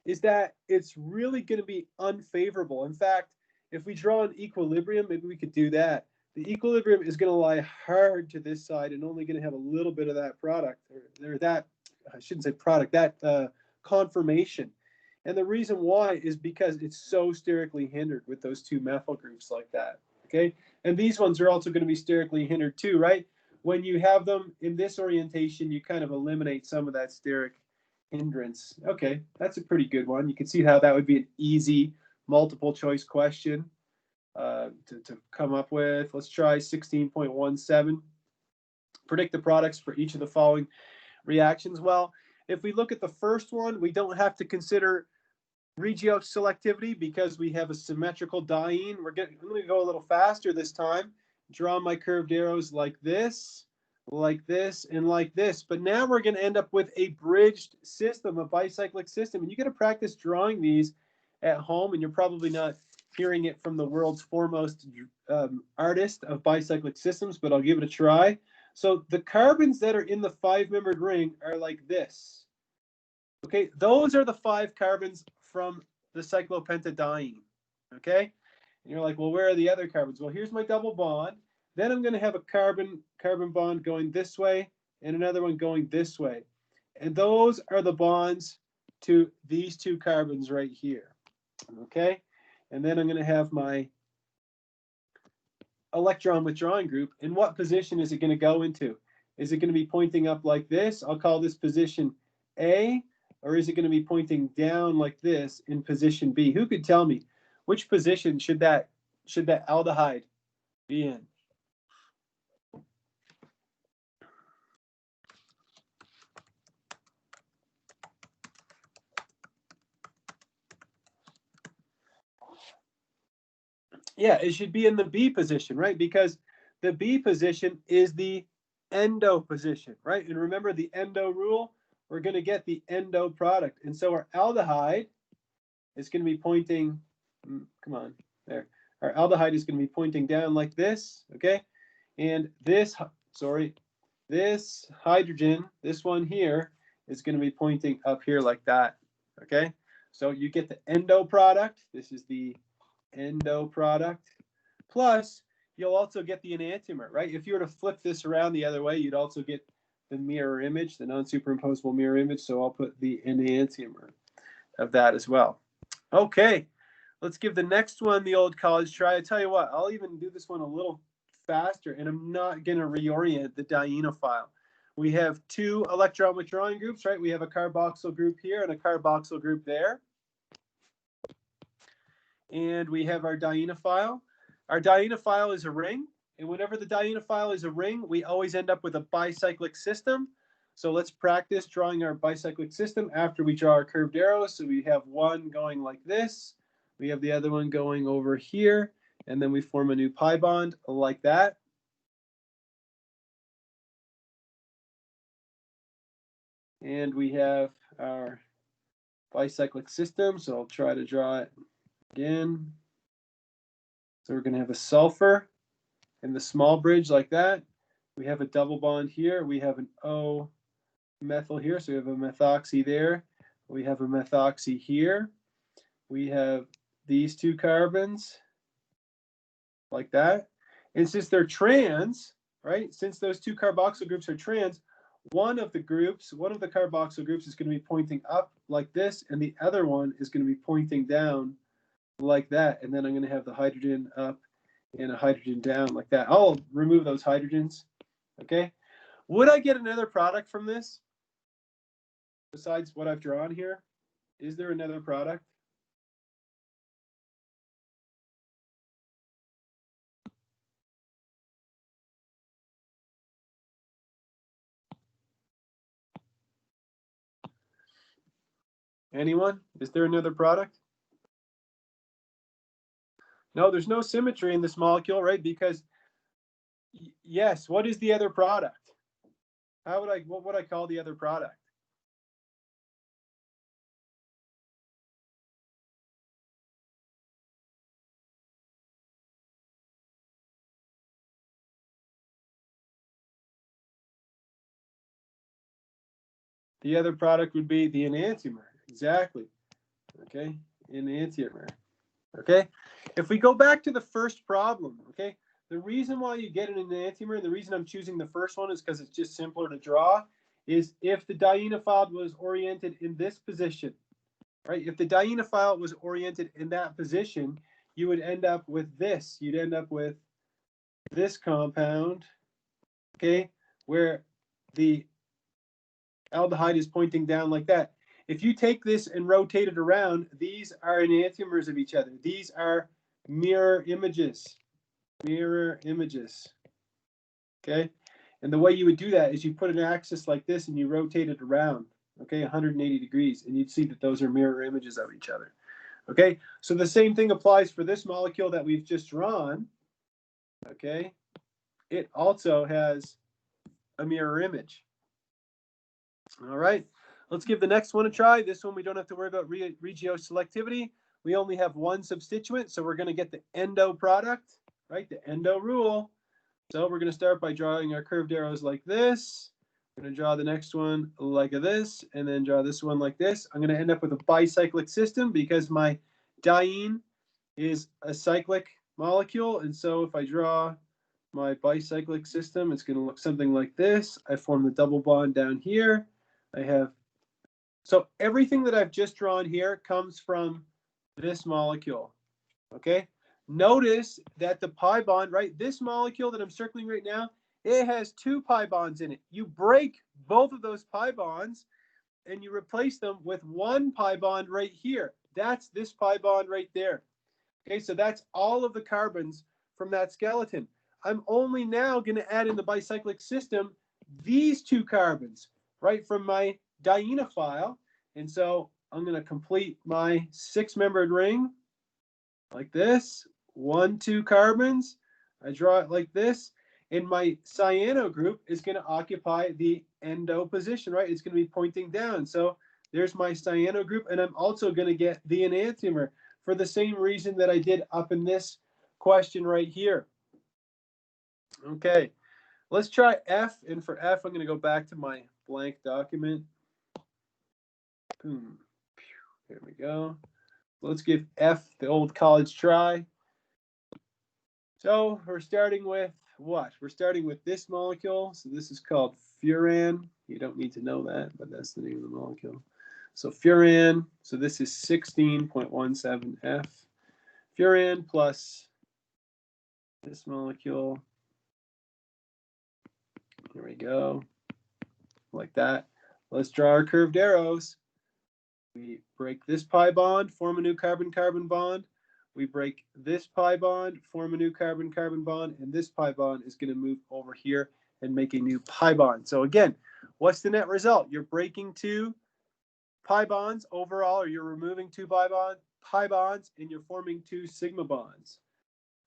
is that it's really going to be unfavorable. In fact, if we draw an equilibrium, maybe we could do that. The equilibrium is going to lie hard to this side and only going to have a little bit of that product, or that, I shouldn't say product, that conformation. And the reason why is because it's so sterically hindered with those two methyl groups like that, okay? And these ones are also going to be sterically hindered too, right? When you have them in this orientation, you kind of eliminate some of that steric hindrance. Okay, that's a pretty good one. You can see how that would be an easy multiple choice question to come up with. Let's try 16.17. Predict the products for each of the following reactions. Well, if we look at the first one, we don't have to consider Regio selectivity because we have a symmetrical diene. I'm going to go a little faster this time. Draw my curved arrows like this, and like this. But now we're going to end up with a bridged system, a bicyclic system. And you got to practice drawing these at home, and you're probably not hearing it from the world's foremost artist of bicyclic systems, but I'll give it a try. So the carbons that are in the 5-membered ring are like this. Okay, those are the 5 carbons from the cyclopentadiene. Okay, and you're like, well, where are the other carbons? Well, here's my double bond. Then I'm going to have a carbon bond going this way and another one going this way. And those are the bonds to these 2 carbons right here. Okay, and then I'm going to have my electron withdrawing group. In what position is it going to go into? Is it going to be pointing up like this? I'll call this position A. Or is it going to be pointing down like this in position B? Who could tell me which position should that aldehyde be in? Yeah, it should be in the B position, right? Because the B position is the endo position, right? And remember the endo rule, we're going to get the endo product. And so our aldehyde is going to be pointing, come on, there. Our aldehyde is going to be pointing down like this, okay? And this hydrogen, this one here, is going to be pointing up here like that, okay? So you get the endo product. This is the endo product. Plus, you'll also get the enantiomer, right? If you were to flip this around the other way, you'd also get the mirror image, the non-superimposable mirror image. So I'll put the enantiomer of that as well. Okay, let's give the next one the old college try. I tell you what, I'll even do this one a little faster, and I'm not going to reorient the dienophile. We have two electron withdrawing groups, right? We have a carboxyl group here and a carboxyl group there. And we have our dienophile. Our dienophile is a ring. And whenever the dienophile is a ring, we always end up with a bicyclic system. So let's practice drawing our bicyclic system after we draw our curved arrows. So we have one going like this. We have the other one going over here. And then we form a new pi bond like that. And we have our bicyclic system. So I'll try to draw it again. So we're going to have a sulfur in the small bridge like that. We have a double bond here. We have an O methyl here. So we have a methoxy there. We have a methoxy here. We have these two carbons like that. And since they're trans, right, since those two carboxyl groups are trans, one of the carboxyl groups is going to be pointing up like this, and the other one is going to be pointing down like that. And then I'm going to have the hydrogen up and a hydrogen down like that. I'll remove those hydrogens. Okay. Would I get another product from this besides what I've drawn here? Is there another product? Anyone? Is there another product? No, there's no symmetry in this molecule, right? Because yes, what is the other product? What would I call the other product? The other product would be the enantiomer. Exactly. Okay, enantiomer. Okay, if we go back to the first problem, okay, the reason why you get an enantiomer, and the reason I'm choosing the first one is because it's just simpler to draw, is if the dienophile was oriented in this position, right? If the dienophile was oriented in that position, you would end up with this. You'd end up with this compound, okay, where the aldehyde is pointing down like that. If you take this and rotate it around, these are enantiomers of each other. These are mirror images. Mirror images. Okay? And the way you would do that is you put an axis like this and you rotate it around, okay, 180 degrees, and you'd see that those are mirror images of each other. Okay? So the same thing applies for this molecule that we've just drawn. Okay? It also has a mirror image. All right, let's give the next one a try. This one we don't have to worry about Regio Selectivity. We only have one substituent, so we're going to get the endo product, right? The endo rule. So we're going to start by drawing our curved arrows like this. We're going to draw the next one like this, and then draw this one like this. I'm going to end up with a bicyclic system because my diene is a cyclic molecule. And so if I draw my bicyclic system, it's going to look something like this. I form the double bond down here. I have, so everything that I've just drawn here comes from this molecule, okay? Notice that the pi bond, right, this molecule that I'm circling right now, it has two pi bonds in it. You break both of those pi bonds and you replace them with one pi bond right here. That's this pi bond right there. Okay, so that's all of the carbons from that skeleton. I'm only now going to add in the bicyclic system these two carbons, right, from my dienophile. And so I'm going to complete my six-membered ring like this. 1, 2 carbons. I draw it like this. And my cyano group is going to occupy the endo position, right? It's going to be pointing down. So there's my cyano group. And I'm also going to get the enantiomer for the same reason that I did up in this question right here. Okay. Let's try F, and for F, I'm going to go back to my blank document. Boom. There we go. Let's give F the old college try. So we're starting with what? We're starting with this molecule. So this is called furan. You don't need to know that, but that's the name of the molecule. So furan, so this is 16.17F. Furan plus this molecule. Here we go. Like that. Let's draw our curved arrows. We break this pi bond, form a new carbon-carbon bond. We break this pi bond, form a new carbon-carbon bond, and this pi bond is going to move over here and make a new pi bond. So again, what's the net result? You're breaking two pi bonds overall, or you're removing two pi bonds, and you're forming two sigma bonds.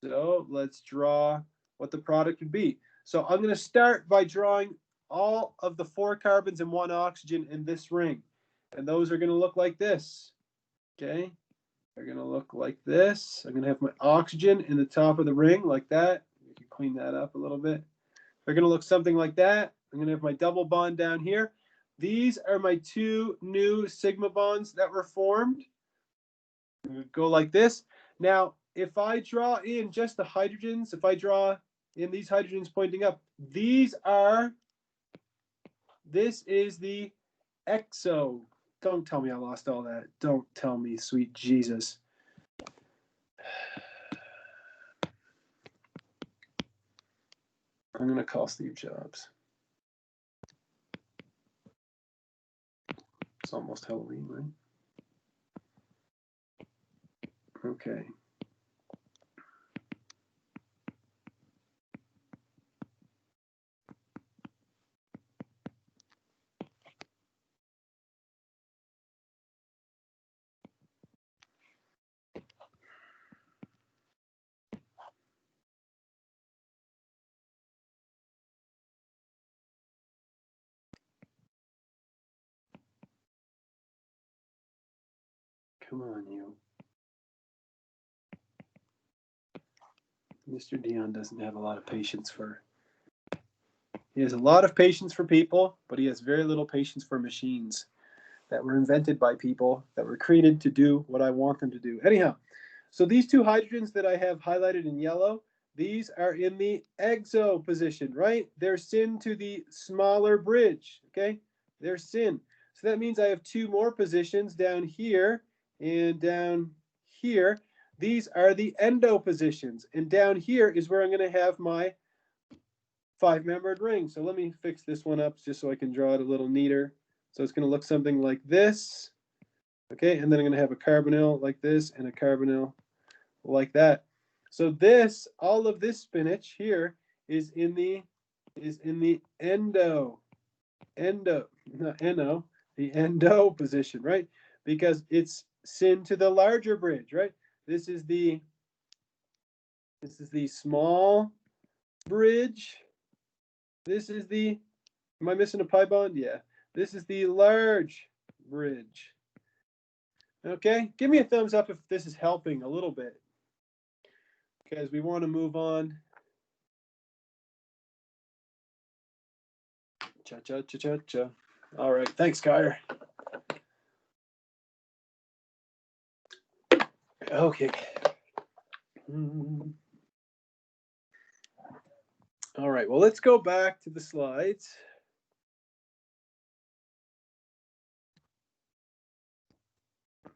So let's draw what the product would be. So I'm going to start by drawing all of the 4 carbons and 1 oxygen in this ring. And those are going to look like this. Okay, they're going to look like this. I'm going to have my oxygen in the top of the ring like that. You can clean that up a little bit. They're going to look something like that. I'm going to have my double bond down here. These are my 2 new sigma bonds that were formed. Go like this. Now, if I draw in just the hydrogens, if I draw in these hydrogens pointing up, this is the exo. Don't tell me I lost all that. Don't tell me, sweet Jesus. I'm going to call Steve Jobs. It's almost Halloween, right? Okay. Come on, you. Mr. Dion doesn't have a lot of patience for... He has a lot of patience for people, but he has very little patience for machines that were invented by people that were created to do what I want them to do. Anyhow, so these 2 hydrogens that I have highlighted in yellow, these are in the exo position, right? They're syn to the smaller bridge, okay? They're syn. So that means I have 2 more positions down here and down here. These are the endo positions. And down here is where I'm going to have my 5-membered ring. So let me fix this one up just so I can draw it a little neater. So it's going to look something like this. Okay, and then I'm going to have a carbonyl like this and a carbonyl like that. So this, all of this spinach here is in the endo position, right? Because it's syn to the larger bridge, right? This is the small bridge. This is the, am I missing a pi bond? Yeah. This is the large bridge. Okay, give me a thumbs up if this is helping a little bit, because we want to move on. Cha-cha-cha-cha-cha. All right, thanks, Kyer. Okay. All right, well, let's go back to the slides.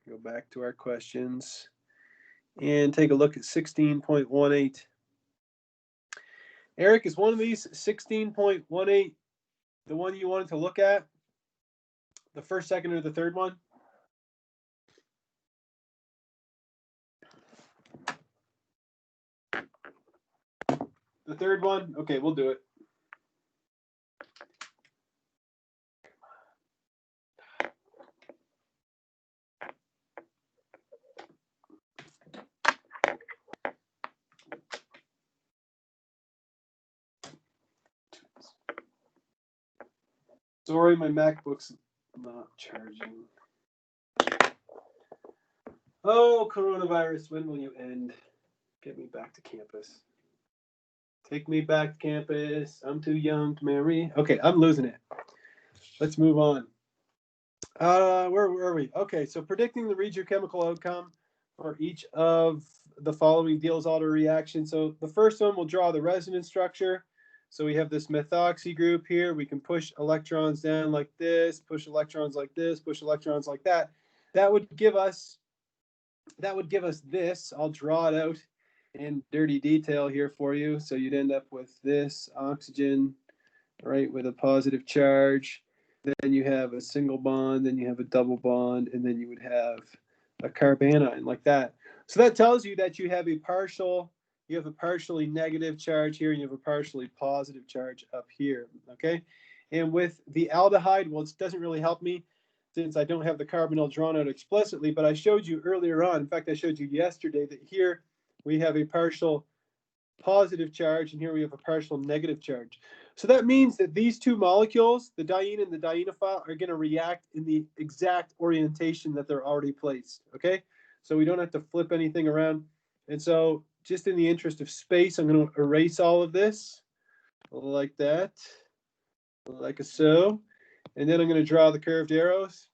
Go back to our questions and take a look at 16.18. Eric, is one of these 16.18 the one you wanted to look at? The first, second, or the third one? The third one? Okay, we'll do it. Sorry, my MacBook's not charging. Oh, coronavirus, when will you end? Get me back to campus. Take me back to campus. I'm too young to marry. Okay, I'm losing it. Let's move on. Where were we? Okay, so predicting the regiochemical outcome for each of the following Diels-Alder reactions. So the first one, we'll draw the resonance structure. So we have this methoxy group here. We can push electrons down like this, push electrons like this, push electrons like that. That would give us this. I'll draw it out in dirty detail here for you. So you'd end up with this oxygen, right, with a positive charge. Then you have a single bond, then you have a double bond, and then you would have a carbanion like that. So that tells you that you have a partially negative charge here, and you have a partially positive charge up here, okay? And with the aldehyde, well, it doesn't really help me since I don't have the carbonyl drawn out explicitly, but I showed you earlier on, in fact, I showed you yesterday that here we have a partial positive charge, and here we have a partial negative charge. So that means that these two molecules, the diene and the dienophile, are going to react in the exact orientation that they're already placed, okay? So we don't have to flip anything around. And so just in the interest of space, I'm going to erase all of this like that, like so. And then I'm going to draw the curved arrows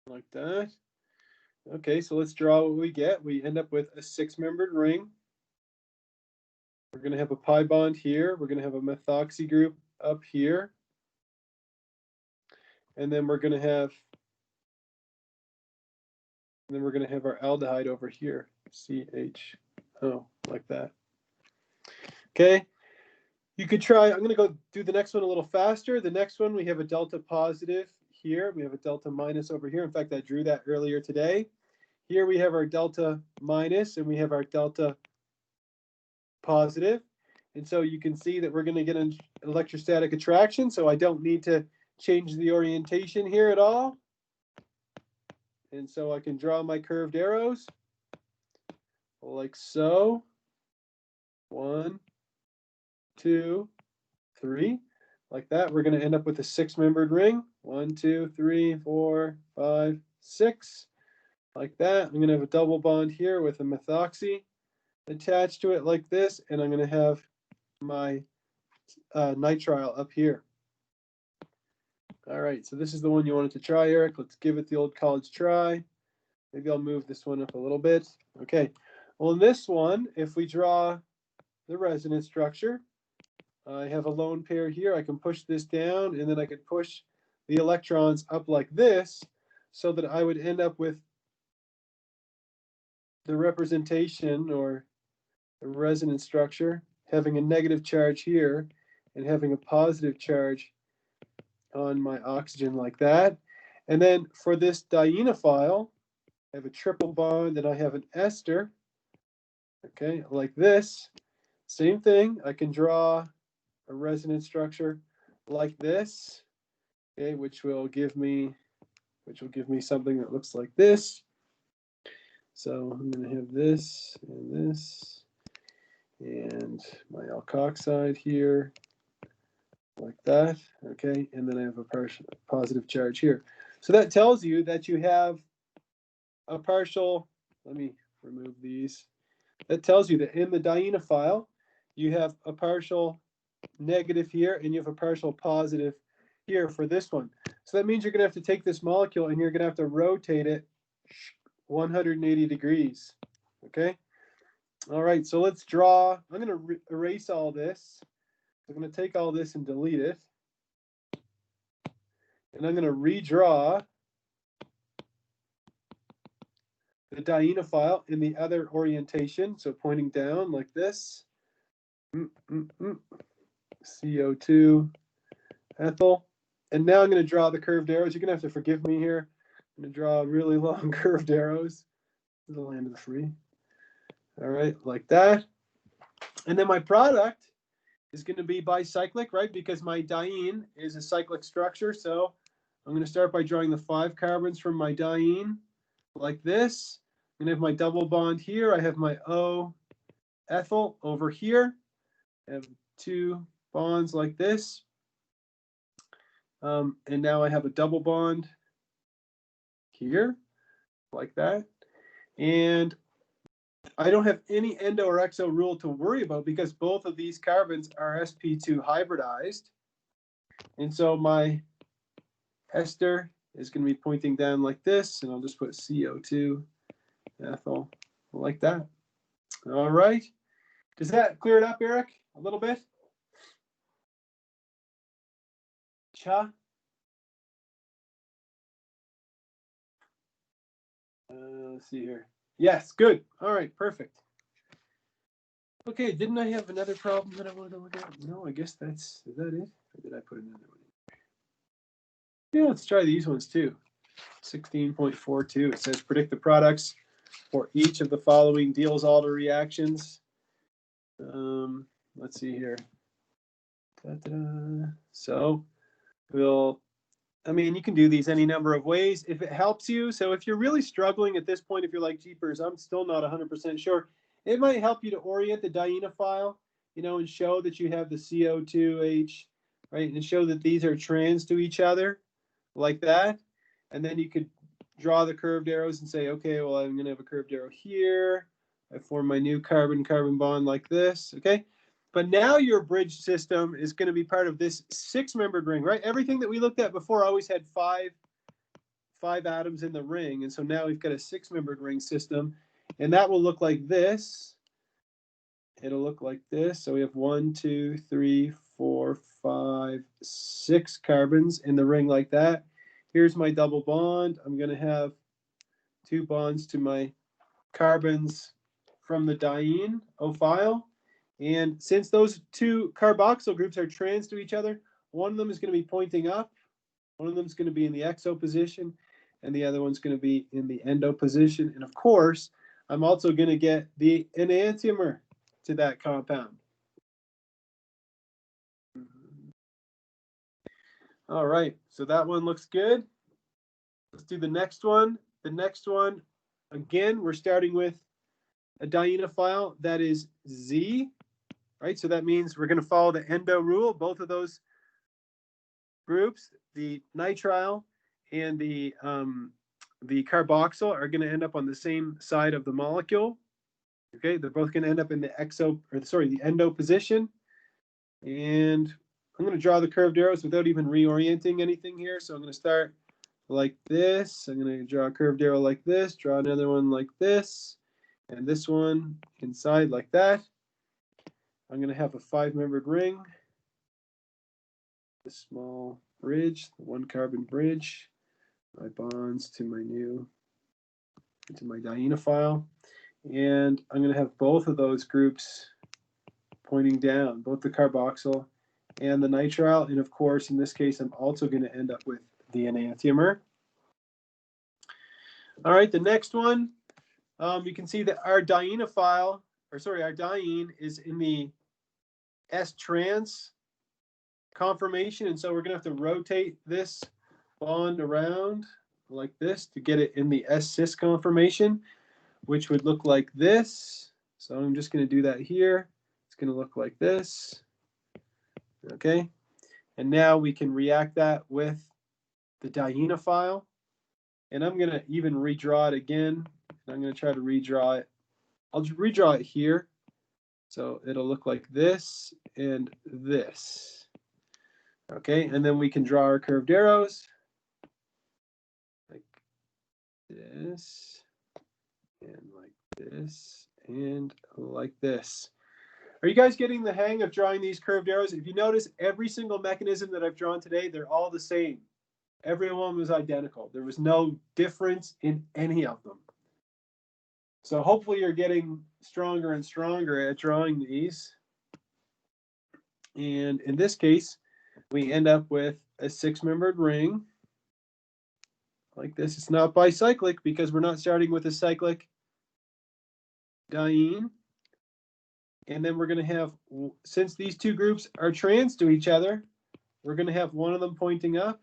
like that. Okay, so let's draw what we get. We end up with a 6-membered ring. We're going to have a pi bond here. We're going to have a methoxy group up here. And then we're going to have our aldehyde over here, CHO, like that. Okay. You could try, I'm going to go do the next one a little faster. The next one, we have a delta positive here. We have a delta minus over here. In fact, I drew that earlier today. Here we have our delta minus, and we have our delta positive. And so you can see that we're going to get an electrostatic attraction, so I don't need to change the orientation here at all. And so I can draw my curved arrows like so. 1, 2, 3, like that. We're going to end up with a 6-membered ring. 1, 2, 3, 4, 5, 6, like that. I'm going to have a double bond here with a methoxy attached to it like this, and I'm going to have my nitrile up here. All right, so this is the one you wanted to try, Eric. Let's give it the old college try. Maybe I'll move this one up a little bit. Okay, well, in this one, if we draw the resonance structure, I have a lone pair here. I can push this down, and then I could push the electrons up like this, so that I would end up with the representation or the resonance structure having a negative charge here and having a positive charge on my oxygen like that. And then for this dienophile, I have a triple bond and I have an ester, okay, like this. Same thing, I can draw a resonance structure like this, okay, which will give me something that looks like this. So I'm going to have this and this, and my alkoxide here, like that, okay, and then I have a positive charge here. So that tells you that you have a partial, let me remove these. That tells you that in the dienophile, you have a partial negative here, and you have a partial positive here for this one. So that means you're going to have to take this molecule and you're going to have to rotate it 180 degrees, okay? All right, so let's draw. I'm going to erase all this. I'm going to take all this and delete it. And I'm going to redraw the dienophile in the other orientation. So pointing down like this. CO2 ethyl. And now I'm going to draw the curved arrows. You're going to have to forgive me here. I'm going to draw really long curved arrows. To the land of the free. All right, like that. And then my product is going to be bicyclic, right? Because my diene is a cyclic structure. So I'm going to start by drawing the 5 carbons from my diene like this. I'm going to have my double bond here. I have my O ethyl over here. I have 2 bonds like this. And now I have a double bond here, like that. And I don't have any endo or exo rule to worry about because both of these carbons are sp2 hybridized. And so my ester is going to be pointing down like this, and I'll just put CO2 ethyl like that. All right. Does that clear it up, Eric, a little bit? Cha? Let's see here. Yes, good. All right, perfect. Okay, didn't I have another problem that I wanted to look at? No, I guess is that it? Or did I put another one in? Yeah, let's try these ones too. 16.42, it says predict the products for each of the following Diels-Alder reactions. Let's see here. So I mean, you can do these any number of ways if it helps you. So if you're really struggling at this point, if you're like, jeepers, I'm still not 100% sure, it might help you to orient the dienophile, you know, and show that you have the CO2H, right, and show that these are trans to each other like that. And then you could draw the curved arrows and say, okay, well, I'm going to have a curved arrow here. I form my new carbon-carbon bond like this, okay? But now your bridge system is going to be part of this 6-membered ring, right? Everything that we looked at before always had five atoms in the ring. And so now we've got a 6-membered ring system. And that will look like this. It'll look like this. So we have 1, 2, 3, 4, 5, 6 carbons in the ring like that. Here's my double bond. I'm going to have 2 bonds to my carbons from the diene O-file. And since those 2 carboxyl groups are trans to each other, one of them is going to be pointing up, one of them is going to be in the exo position, and the other one's going to be in the endo position. And of course, I'm also going to get the enantiomer to that compound. All right, so that one looks good. Let's do the next one. The next one, again, we're starting with a dienophile that is Z, right? So that means we're going to follow the Endo Rule. Both of those groups, the nitrile and the carboxyl, are going to end up on the same side of the molecule. Okay, they're both going to end up in the the endo position. And I'm going to draw the curved arrows without even reorienting anything here. So I'm going to start like this. I'm going to draw a curved arrow like this, draw another one like this, and this one inside like that. I'm going to have a 5-membered ring, a small bridge, the 1-carbon bridge, my bonds to my dienophile. And I'm going to have both of those groups pointing down, both the carboxyl and the nitrile. And of course, in this case, I'm also going to end up with the enantiomer. All right, the next one, you can see that our diene is in the S-trans conformation. And so we're going to have to rotate this bond around like this to get it in the S-cis conformation, which would look like this. So I'm just going to do that here. It's going to look like this. Okay. And now we can react that with the dienophile. And I'm going to even redraw it again. I'm going to try to redraw it. I'll just redraw it here. So it'll look like this and this. Okay. And then we can draw our curved arrows like this and like this and like this. Are you guys getting the hang of drawing these curved arrows? If you notice, every single mechanism that I've drawn today, they're all the same. Everyone was identical. There was no difference in any of them. So hopefully you're getting stronger and stronger at drawing these. And in this case, we end up with a 6-membered ring like this. It's not bicyclic because we're not starting with a cyclic diene. And then we're going to have, since these 2 groups are trans to each other, we're going to have one of them pointing up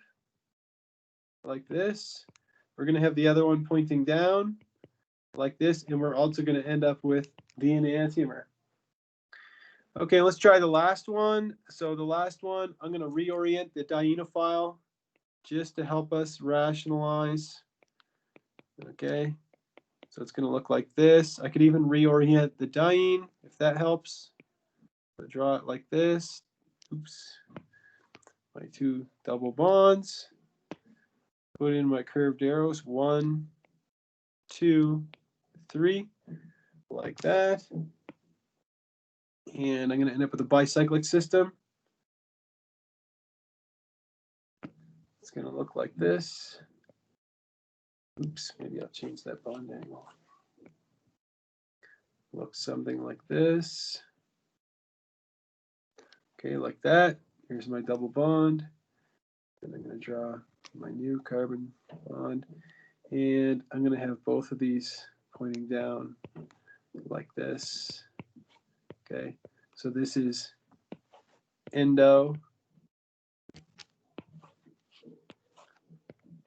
like this. We're going to have the other one pointing down like this. And we're also going to end up with the enantiomer. Okay, let's try the last one. So the last one, I'm going to reorient the dienophile just to help us rationalize. Okay, so it's going to look like this. I could even reorient the diene if that helps. I'll draw it like this. Oops. My 2 double bonds. Put in my curved arrows, 1, 2, 3, like that. And I'm going to end up with a bicyclic system. It's going to look like this. Oops, maybe I'll change that bond angle. Looks something like this. Okay, like that. Here's my double bond. And I'm going to draw my new carbon bond. And I'm going to have both of these pointing down like this. Okay, so this is endo,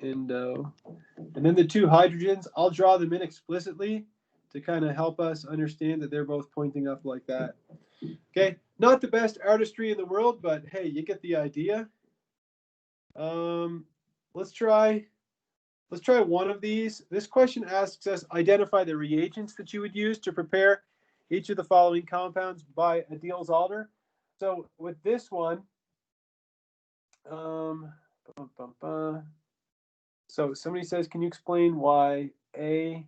endo. And then the two hydrogens, I'll draw them in explicitly to kind of help us understand that they're both pointing up like that. Okay, not the best artistry in the world, but hey, you get the idea. Let's try one of these. This question asks us, identify the reagents that you would use to prepare each of the following compounds by a Diels-Alder. So with this one, so somebody says, can you explain why A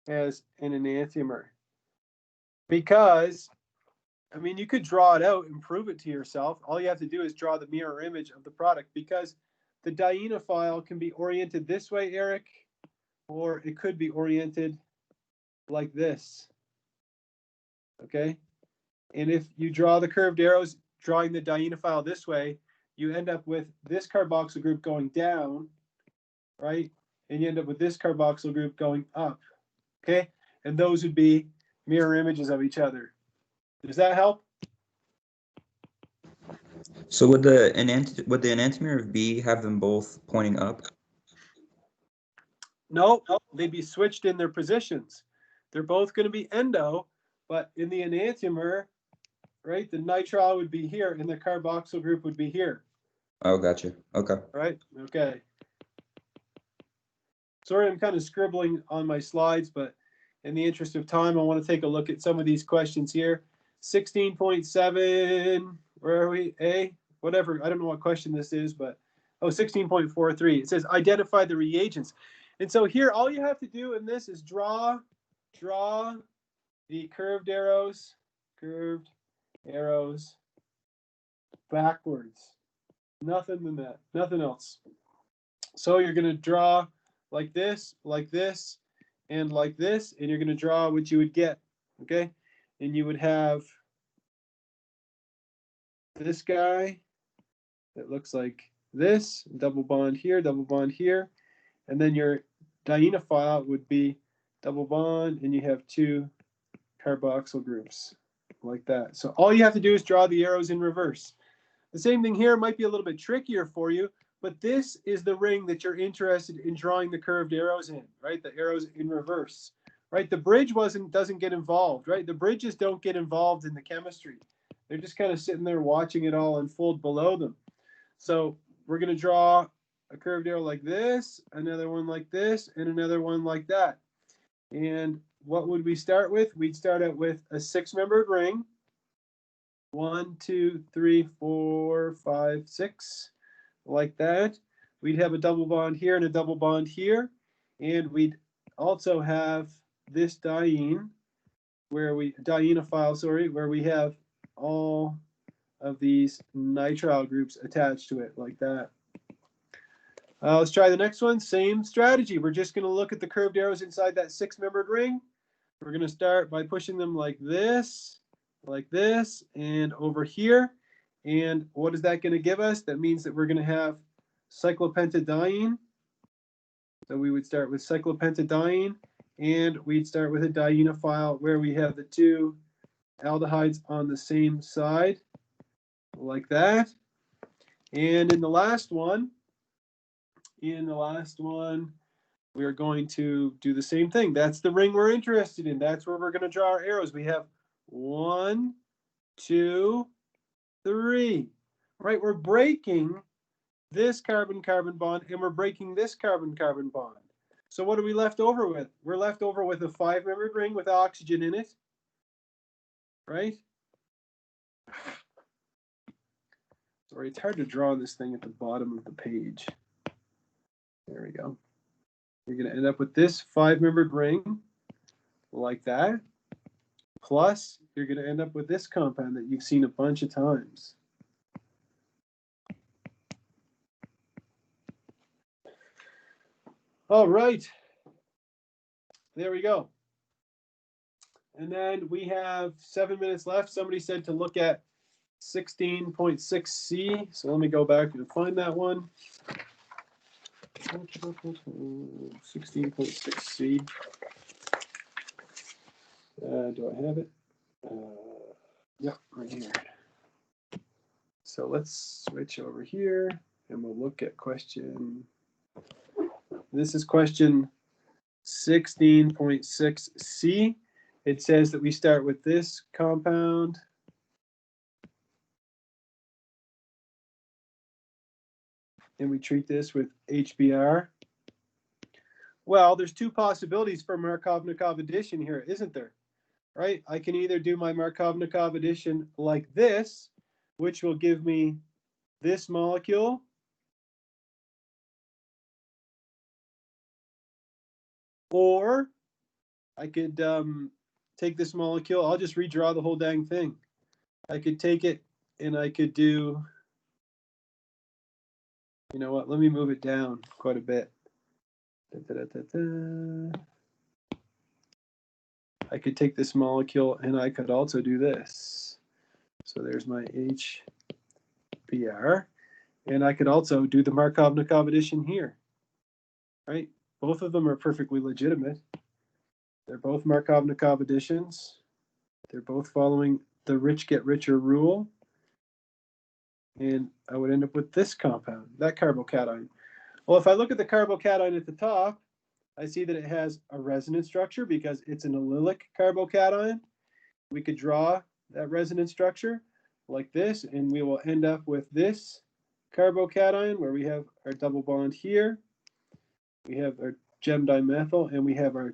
has an enantiomer? Because, I mean, you could draw it out and prove it to yourself. All you have to do is draw the mirror image of the product, because the dienophile can be oriented this way, Eric, or it could be oriented like this. Okay? And if you draw the curved arrows, drawing the dienophile this way, you end up with this carboxyl group going down, right? And you end up with this carboxyl group going up. Okay? And those would be mirror images of each other. Does that help? So would the enantiomer of B have them both pointing up? No, they'd be switched in their positions. They're both going to be endo, but in the enantiomer, right, the nitrile would be here and the carboxyl group would be here. Oh, gotcha. Okay. Right? Okay. Sorry, I'm kind of scribbling on my slides, but in the interest of time, I want to take a look at some of these questions here. 16.7, where are we? A? Whatever. I don't know what question this is, but 16.43. It says identify the reagents. And so here, all you have to do in this is draw the curved arrows backwards. Nothing than that. Nothing else. So you're going to draw like this, and like this, and you're going to draw what you would get, okay? And you would have this guy that looks like this, double bond here, and then your dienophile would be double bond, and you have two carboxyl groups like that. So all you have to do is draw the arrows in reverse. The same thing here might be a little bit trickier for you, but this is the ring that you're interested in drawing the curved arrows in, right? The arrows in reverse, right? The bridge doesn't get involved, right? The bridges don't get involved in the chemistry. They're just kind of sitting there watching it all unfold below them. So we're going to draw a curved arrow like this, another one like this, and another one like that. And what would we start with? We'd start out with a 6-membered ring. 1, 2, 3, 4, 5, 6, like that. We'd have a double bond here and a double bond here. And we'd also have this diene, dienophile, where we have all of these nitrile groups attached to it, like that. Let's try the next one. Same strategy. We're just going to look at the curved arrows inside that 6-membered ring. We're going to start by pushing them like this, and over here. And what is that going to give us? That means that we're going to have cyclopentadiene. So we would start with cyclopentadiene, and we'd start with a dienophile where we have the two aldehydes on the same side, like that. And in the last one, we are going to do the same thing. That's the ring we're interested in. That's where we're going to draw our arrows. We have 1, 2, 3. Right? We're breaking this carbon-carbon bond, and we're breaking this carbon-carbon bond. So what are we left over with? We're left over with a 5-membered ring with oxygen in it. Right? Sorry, it's hard to draw this thing at the bottom of the page. There we go. You're going to end up with this 5-membered ring like that. Plus, you're going to end up with this compound that you've seen a bunch of times. All right. There we go. And then we have 7 minutes left. Somebody said to look at 16.6C. So let me go back and find that one. 16.6C. Do I have it? Yeah, right here. So let's switch over here and we'll look at question. This is question 16.6C. It says that we start with this compound. And we treat this with HBr. Well, there's 2 possibilities for Markovnikov addition here, isn't there? Right? I can either do my Markovnikov addition like this, which will give me this molecule. Or I could take this molecule. I'll just redraw the whole dang thing. I could take it and I could do, you know what, let me move it down quite a bit. I could take this molecule and I could also do this. So there's my HBr. And I could also do the Markovnikov addition here, right? Both of them are perfectly legitimate. They're both Markovnikov additions. They're both following the rich get richer rule. And I would end up with this compound, that carbocation. Well, if I look at the carbocation at the top, I see that it has a resonance structure because it's an allylic carbocation. We could draw that resonance structure like this, and we will end up with this carbocation where we have our double bond here. We have our gem dimethyl, and we have our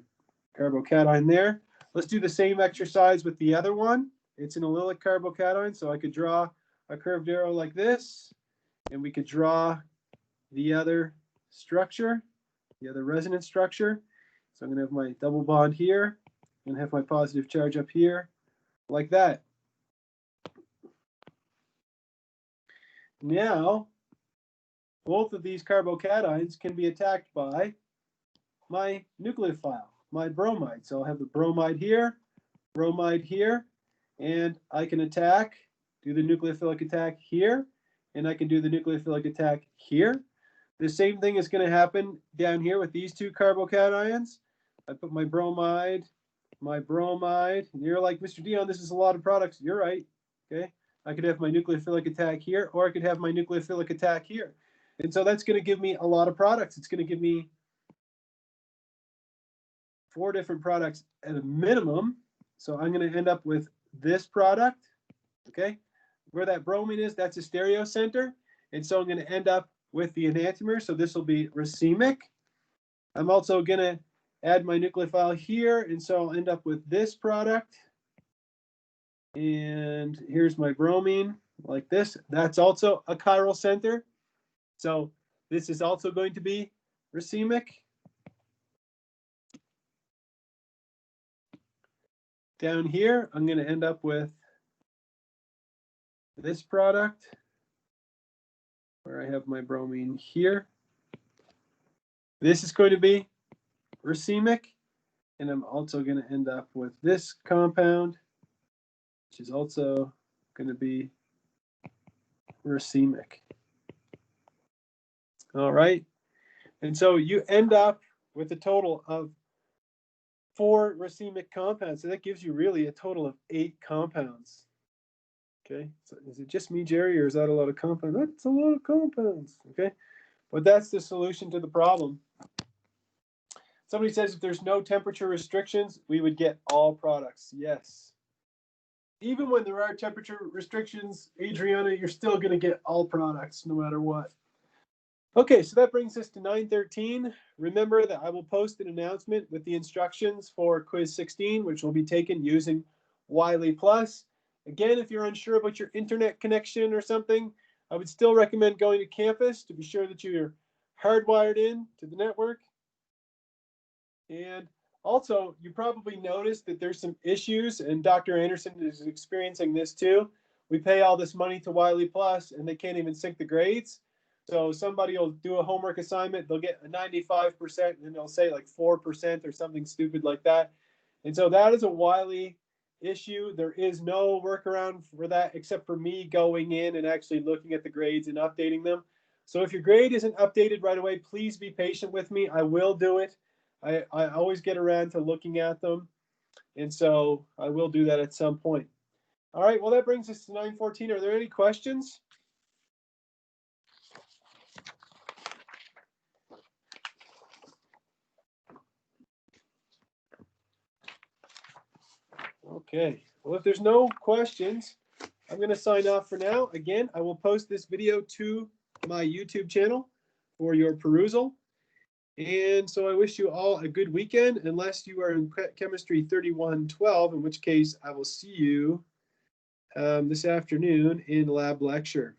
carbocation there. Let's do the same exercise with the other one. It's an allylic carbocation, so I could draw a curved arrow like this, and we could draw the other structure, the other resonance structure. So I'm going to have my double bond here and have my positive charge up here like that. Now, both of these carbocations can be attacked by my nucleophile, my bromide. So I'll have the bromide here, and I can attack, do the nucleophilic attack here, and I can do the nucleophilic attack here. The same thing is going to happen down here with these 2 carbocations. I put my bromide, and you're like, Mr. Dion, this is a lot of products. You're right, okay? I could have my nucleophilic attack here, or I could have my nucleophilic attack here. And so that's going to give me a lot of products. It's going to give me 4 different products at a minimum. So I'm going to end up with this product, okay? Where that bromine is, that's a stereocenter. And so I'm going to end up with the enantiomer. So this will be racemic. I'm also going to add my nucleophile here. And so I'll end up with this product. And here's my bromine like this. That's also a chiral center. So this is also going to be racemic. Down here, I'm going to end up with this product where I have my bromine here. This is going to be racemic, and I'm also going to end up with this compound, which is also going to be racemic. All right, and so you end up with a total of 4 racemic compounds. So that gives you really a total of 8 compounds. Okay, so is it just me, Jerry, or is that a lot of compounds? That's a lot of compounds. Okay, but that's the solution to the problem. Somebody says if there's no temperature restrictions, we would get all products. Yes. Even when there are temperature restrictions, Adriana, you're still going to get all products no matter what. Okay, so that brings us to 9:13. Remember that I will post an announcement with the instructions for quiz 16, which will be taken using Wiley+. Again, if you're unsure about your internet connection or something, I would still recommend going to campus to be sure that you're hardwired in to the network. And also, you probably noticed that there's some issues, and Dr. Anderson is experiencing this too. We pay all this money to Wiley Plus, and they can't even sync the grades. So somebody will do a homework assignment, they'll get a 95%, and they'll say like 4% or something stupid like that. And so that is a Wiley issue. There is no workaround for that except for me going in and actually looking at the grades and updating them. So if your grade isn't updated right away, please be patient with me. I will do it. I always get around to looking at them. And so I will do that at some point. All right, well, that brings us to 9:14. Are there any questions? Okay, well, if there's no questions, I'm going to sign off for now. Again, I will post this video to my YouTube channel for your perusal. And so I wish you all a good weekend, unless you are in Chemistry 3112, in which case I will see you this afternoon in lab lecture.